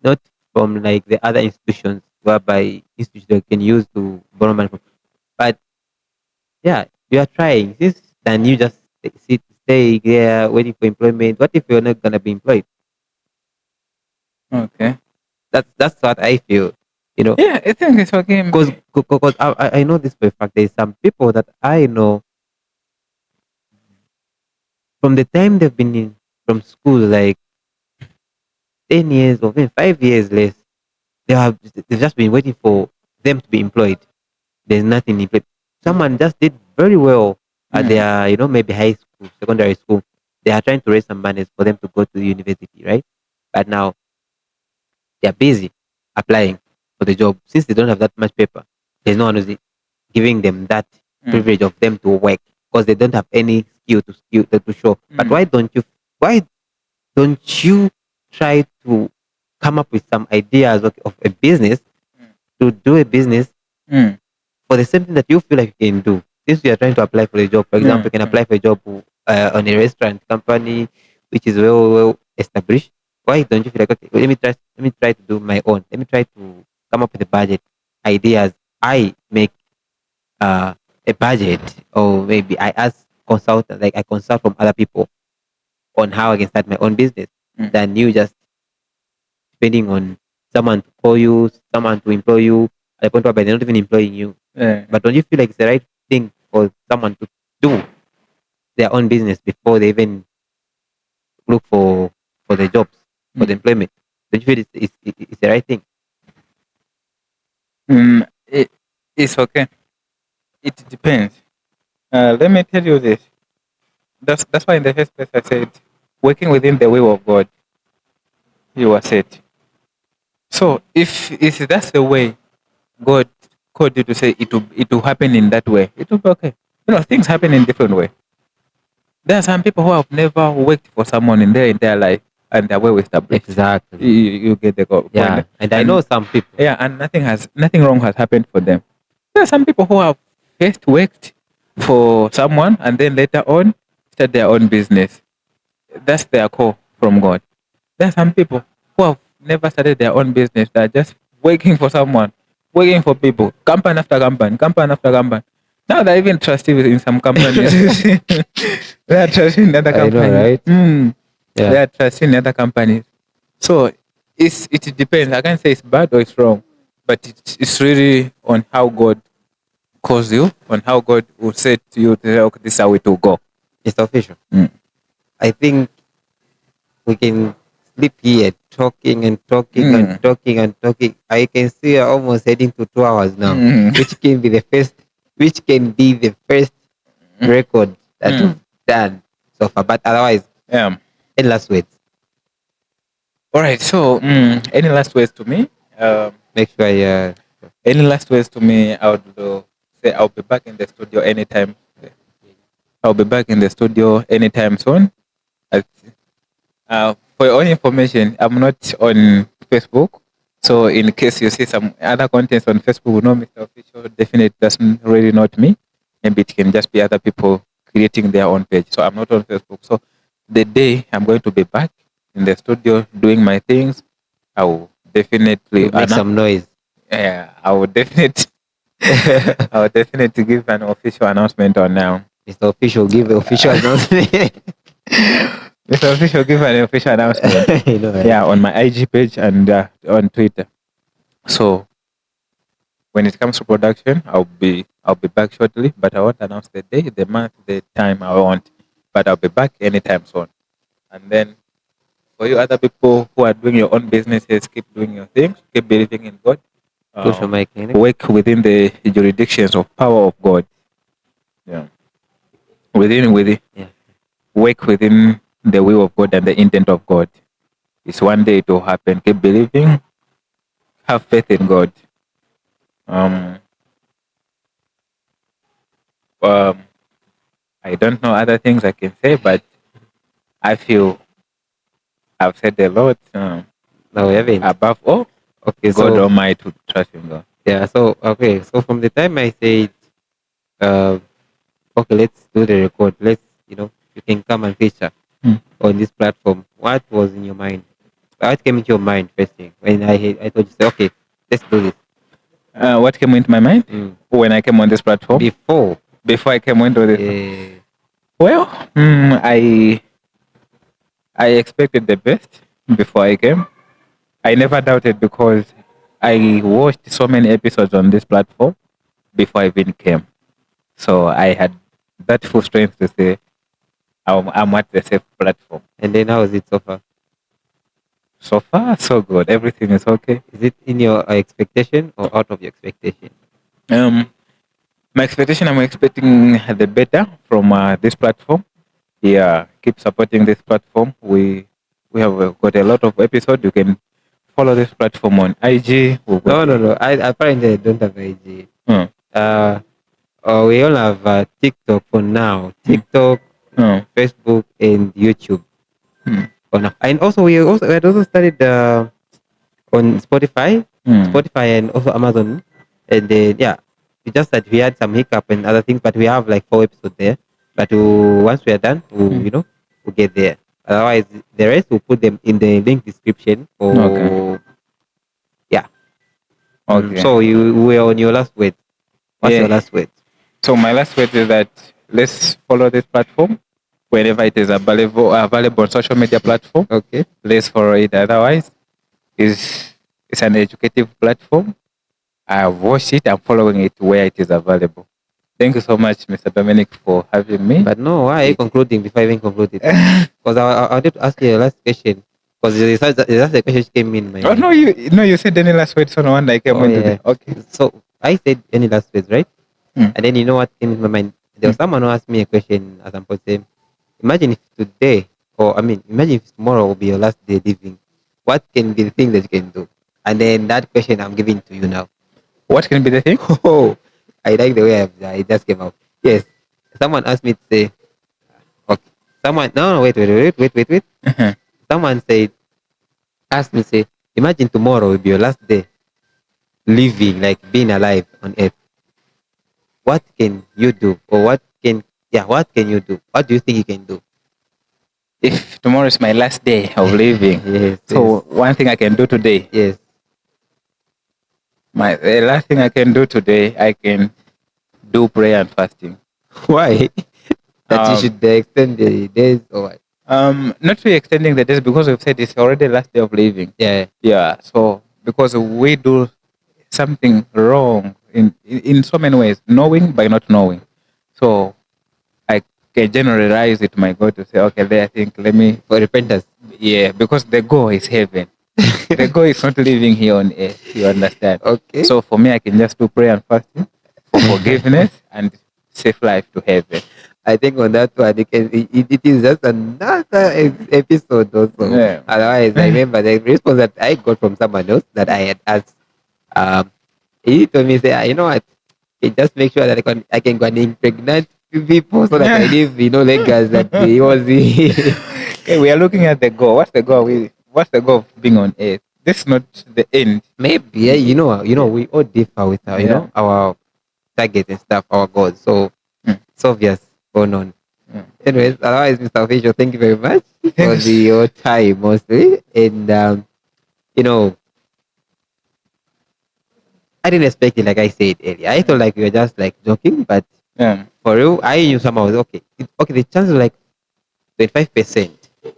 not from like the other institutions whereby institutions can use to borrow money from. But yeah, you are trying. This then you just stay there waiting for employment. What if you're not gonna be employed? Okay. That's what I feel. You know, Yeah, I think it's okay. because I know this for a fact. There's some people that I know from the time they've been in from school, like 10 years or even 5 years less. They've just been waiting for them to be employed. There's nothing in place. Someone just did very well at Mm. their, maybe high school, secondary school. They are trying to raise some money for them to go to the university, right? But now they are busy applying for the job. Since they don't have that much paper, there's no one who's giving them that Mm. privilege of them to work because they don't have any skill to show. But Mm. why don't you try to come up with some ideas of a business to do a business Mm. for the same thing that you feel like you can do. Since you are trying to apply for a job, for example, Mm. you can Mm. apply for a job on a restaurant company which is well established. Why don't you feel like, okay, let me try to do my own. Let me try to come up with a budget, ideas. I make a budget, or maybe I ask consultant, like I consult from other people on how I can start my own business. Mm. Than you just depending on someone to call you, someone to employ you at the point where they're not even employing you. Yeah. But don't you feel like it's the right thing for someone to do their own business before they even look for the jobs, for the Mm. employment? Don't you feel it's the right thing? It's okay. It depends. Let me tell you this. That's why in the first place I said, working within the will of God, you are set. So if that's the way God called you to say it will happen in that way, it will be okay. Things happen in different way. There are some people who have never worked for someone in their entire life, and they're well established. Exactly. You get the Yeah. point. And I know some people. Yeah, and nothing wrong has happened for them. There are some people who have first worked for someone and then later on start their own business. That's their call from God. There are some people who have never started their own business. They're just working for someone, working for people, company after company, company after company. Now they're even trusted in some companies. They are trusting other I know, companies. right? They Yeah. are trusting other companies. So it depends. I can't say it's bad or it's wrong, but it's really on how God calls you, on how God will say to you, okay, this is how it will go. It's official. Mm. I think we can sleep here talking and talking and Mm. talking and talking. I can see we're almost heading to 2 hours now, Mm. which can be the first record that Mm. we've done so far. But otherwise, Yeah. any last words? All right. So, any last words to me? Make sure Any last words to me? I would say I'll be back in the studio anytime. I'll be back in the studio anytime soon. I for your own information, I'm not on Facebook. So in case you see some other contents on Facebook, you know Mr. Official definitely doesn't really not me. Maybe it can just be other people creating their own page. So I'm not on Facebook. So the day I'm going to be back in the studio doing my things, I will definitely make some noise. yeah, I will definitely I will definitely give an official announcement on now. Mr. Official, give the official announcement. Mr. Official, give an official announcement. You know, right? Yeah, on my IG page and on Twitter. So when it comes to production, I'll be back shortly, but I won't announce the day, the month, the time I want. But I'll be back anytime soon. And then for you other people who are doing your own businesses, keep doing your things, keep believing in God. Push your mic, Nick. Work within the jurisdictions of power of God. Yeah. Within Yeah. work within the will of God and the intent of God. It's one day it will happen. Keep believing, have faith in God. Um, um, I don't know other things I can say, but I feel I've said a lot. No, we haven't. Above all, Okay, God so Almighty to trust in God. yeah, so okay, so from the time I said, uh, okay, let's do the record. Let's, you can come and feature Hmm. on this platform. What was in your mind? What came into your mind first thing when I told you, say, okay, let's do this. What came into my mind Mm. when I came on this platform? Before, Before I came into this, uh, well, I expected the best before I came. I never doubted because I watched so many episodes on this platform before I even came. So I had that full strength to say I'm at the safe platform. and then how was it so far? So far, so good. Everything is okay. Is it in your expectation or out of your expectation? Um, my expectation, I'm expecting the better from this platform. Yeah, keep supporting this platform. We have got a lot of episodes. You can follow this platform on IG. We've got No, no, no. I apparently I don't have IG. uh, Uh, we all have TikTok for now. mm, TikTok, uh, Facebook, and YouTube mm, for now. And also we had also started on Spotify, mm, Spotify, and also Amazon. And then yeah, we just that we had some hiccup and other things, but we have like 4 episodes there. But once we are done, mm. we'll get there. Otherwise, the rest we'll put them in the link description. Okay. For yeah. Okay. So you were on your last word. What's your Yeah. last word? So my last word is that let's follow this platform wherever it is available on social media platform. Okay. Let's follow it. Otherwise, it's an educative platform. I've watched it. I'm following it where it is available. Thank you so much, Mr. Dominic, for having me. But no, why are you It- concluding before I even concluded? Because I wanted to ask you the last question. Because that's the question which came in my oh mind. no, you said any last words on one I came Oh into the yeah. okay. So I said any last words, right? Mm, And then you know what came in my mind? There was mm. someone who asked me a question as I'm saying, imagine if today, or I mean, imagine if tomorrow will be your last day living. What can be the thing that you can do? And then that question I'm giving to you now. What can be the thing? Oh, I like the way it just came out. Yes. Someone asked me to say, okay. Someone, no, wait. Uh-huh. Someone said, asked me, say, imagine tomorrow will be your last day living, like being alive on earth. What can you do? Or what can you do? What do you think you can do? If tomorrow is my last day of living, Yes, so one thing I can do today, yes. the last thing I can do today, I can do prayer and fasting. Why? That you Um, should extend the days or what? not really extending the days because we've said it's already last day of living. Yeah. Yeah, so because we do something wrong in so many ways, knowing by not knowing. So I can generalize it to my God to say, okay, I think let me, For repentance. yeah, because the goal is heaven. The goal is not living here on earth. You understand? Okay. So for me, I can just do prayer and fasting for forgiveness and safe life to heaven. I think on that one, it is just another episode also. Yeah. Otherwise, I remember the response that I got from someone else that I had asked. Um, he told me, say, you know what? He just make sure that I can go and impregnate people so that I leave, legacy that he was. Okay, we are looking at the goal. What's the goal of being on earth? This is not the end. Maybe, yeah, we all differ with our, Yeah. our target and stuff, our goals. So Mm, it's obvious going on. mm. Anyways, otherwise, Mr. Official, thank you very much for Thanks. your time mostly. And you know, I didn't expect it like I said earlier. I thought like we were just like joking, but Yeah. for real, I knew somehow was okay. Okay, the chance was like 25%.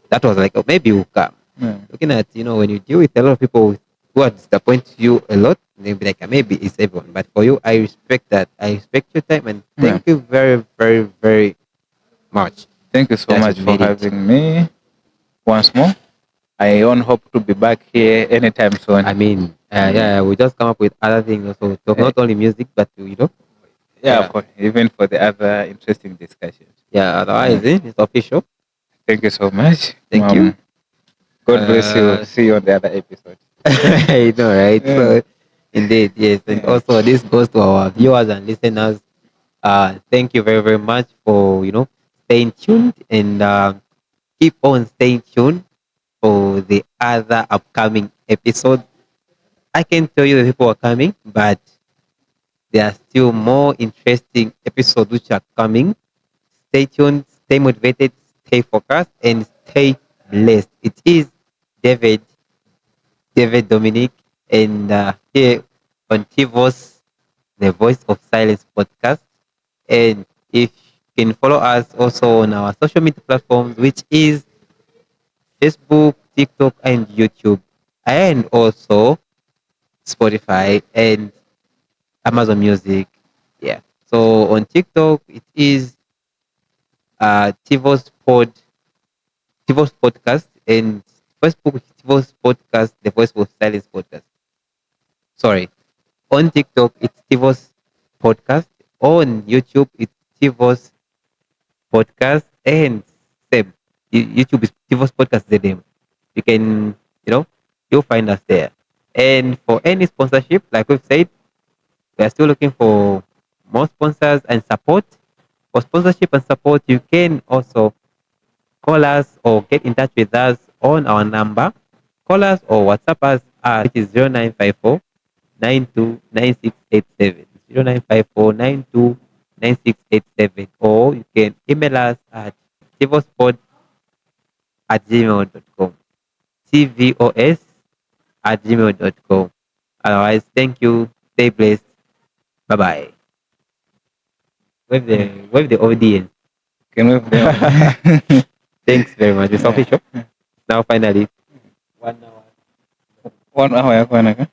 That was like, oh, maybe we'll come. Yeah. Looking at, when you deal with a lot of people who are disappoint you a lot, they'll be like, "Ah, maybe it's everyone." But for you, I respect that. I respect your time and Yeah. thank you very, very, very much Thank you so that you much for made it. having me once more. I on hope to be back here anytime soon. I mean, yeah, we just come up with other things also. Talk Eh, not only music, but yeah, yeah, of course, even for the other interesting discussions. yeah. Yeah. Otherwise, it's official. Thank you so much. Thank you. God bless you. Uh, See you on the other episode. I know, right? Yeah. So, indeed, yes. And Yeah. also, this goes to our viewers and listeners. Thank you very, very much for staying tuned and keep on staying tuned for the other upcoming episode. I can tell you the people are coming, but there are still more interesting episodes which are coming. Stay tuned, stay motivated, stay focused, and stay blessed. It is David, David Dominic, and here on Tivos, the Voice of Silence podcast. And if you can follow us also on our social media platforms, which is Facebook, TikTok, and YouTube, and also Spotify and Amazon Music. Yeah. So on TikTok, it is Tivos Tivos Podcast, and Facebook Tivos Podcast, the Voice of Silence podcast. Sorry. On TikTok, it's Tivos Podcast. On YouTube, it's Tivos Podcast, and same. YouTube is Tivos Podcast the name. You can, you'll find us there. And for any sponsorship, like we've said, we are still looking for more sponsors and support. For sponsorship and support, you can also call us or get in touch with us on our number. Call us or WhatsApp us at which is 0954 929687. 0954 or you can email us at tvosport@gmail.com. tvos@gmail.com. Otherwise, thank you. Stay blessed. Bye bye. With the audience. Can we play? Thanks very much. It's Yeah. official. Now finally 1 hour. 1 hour ya kwana ka?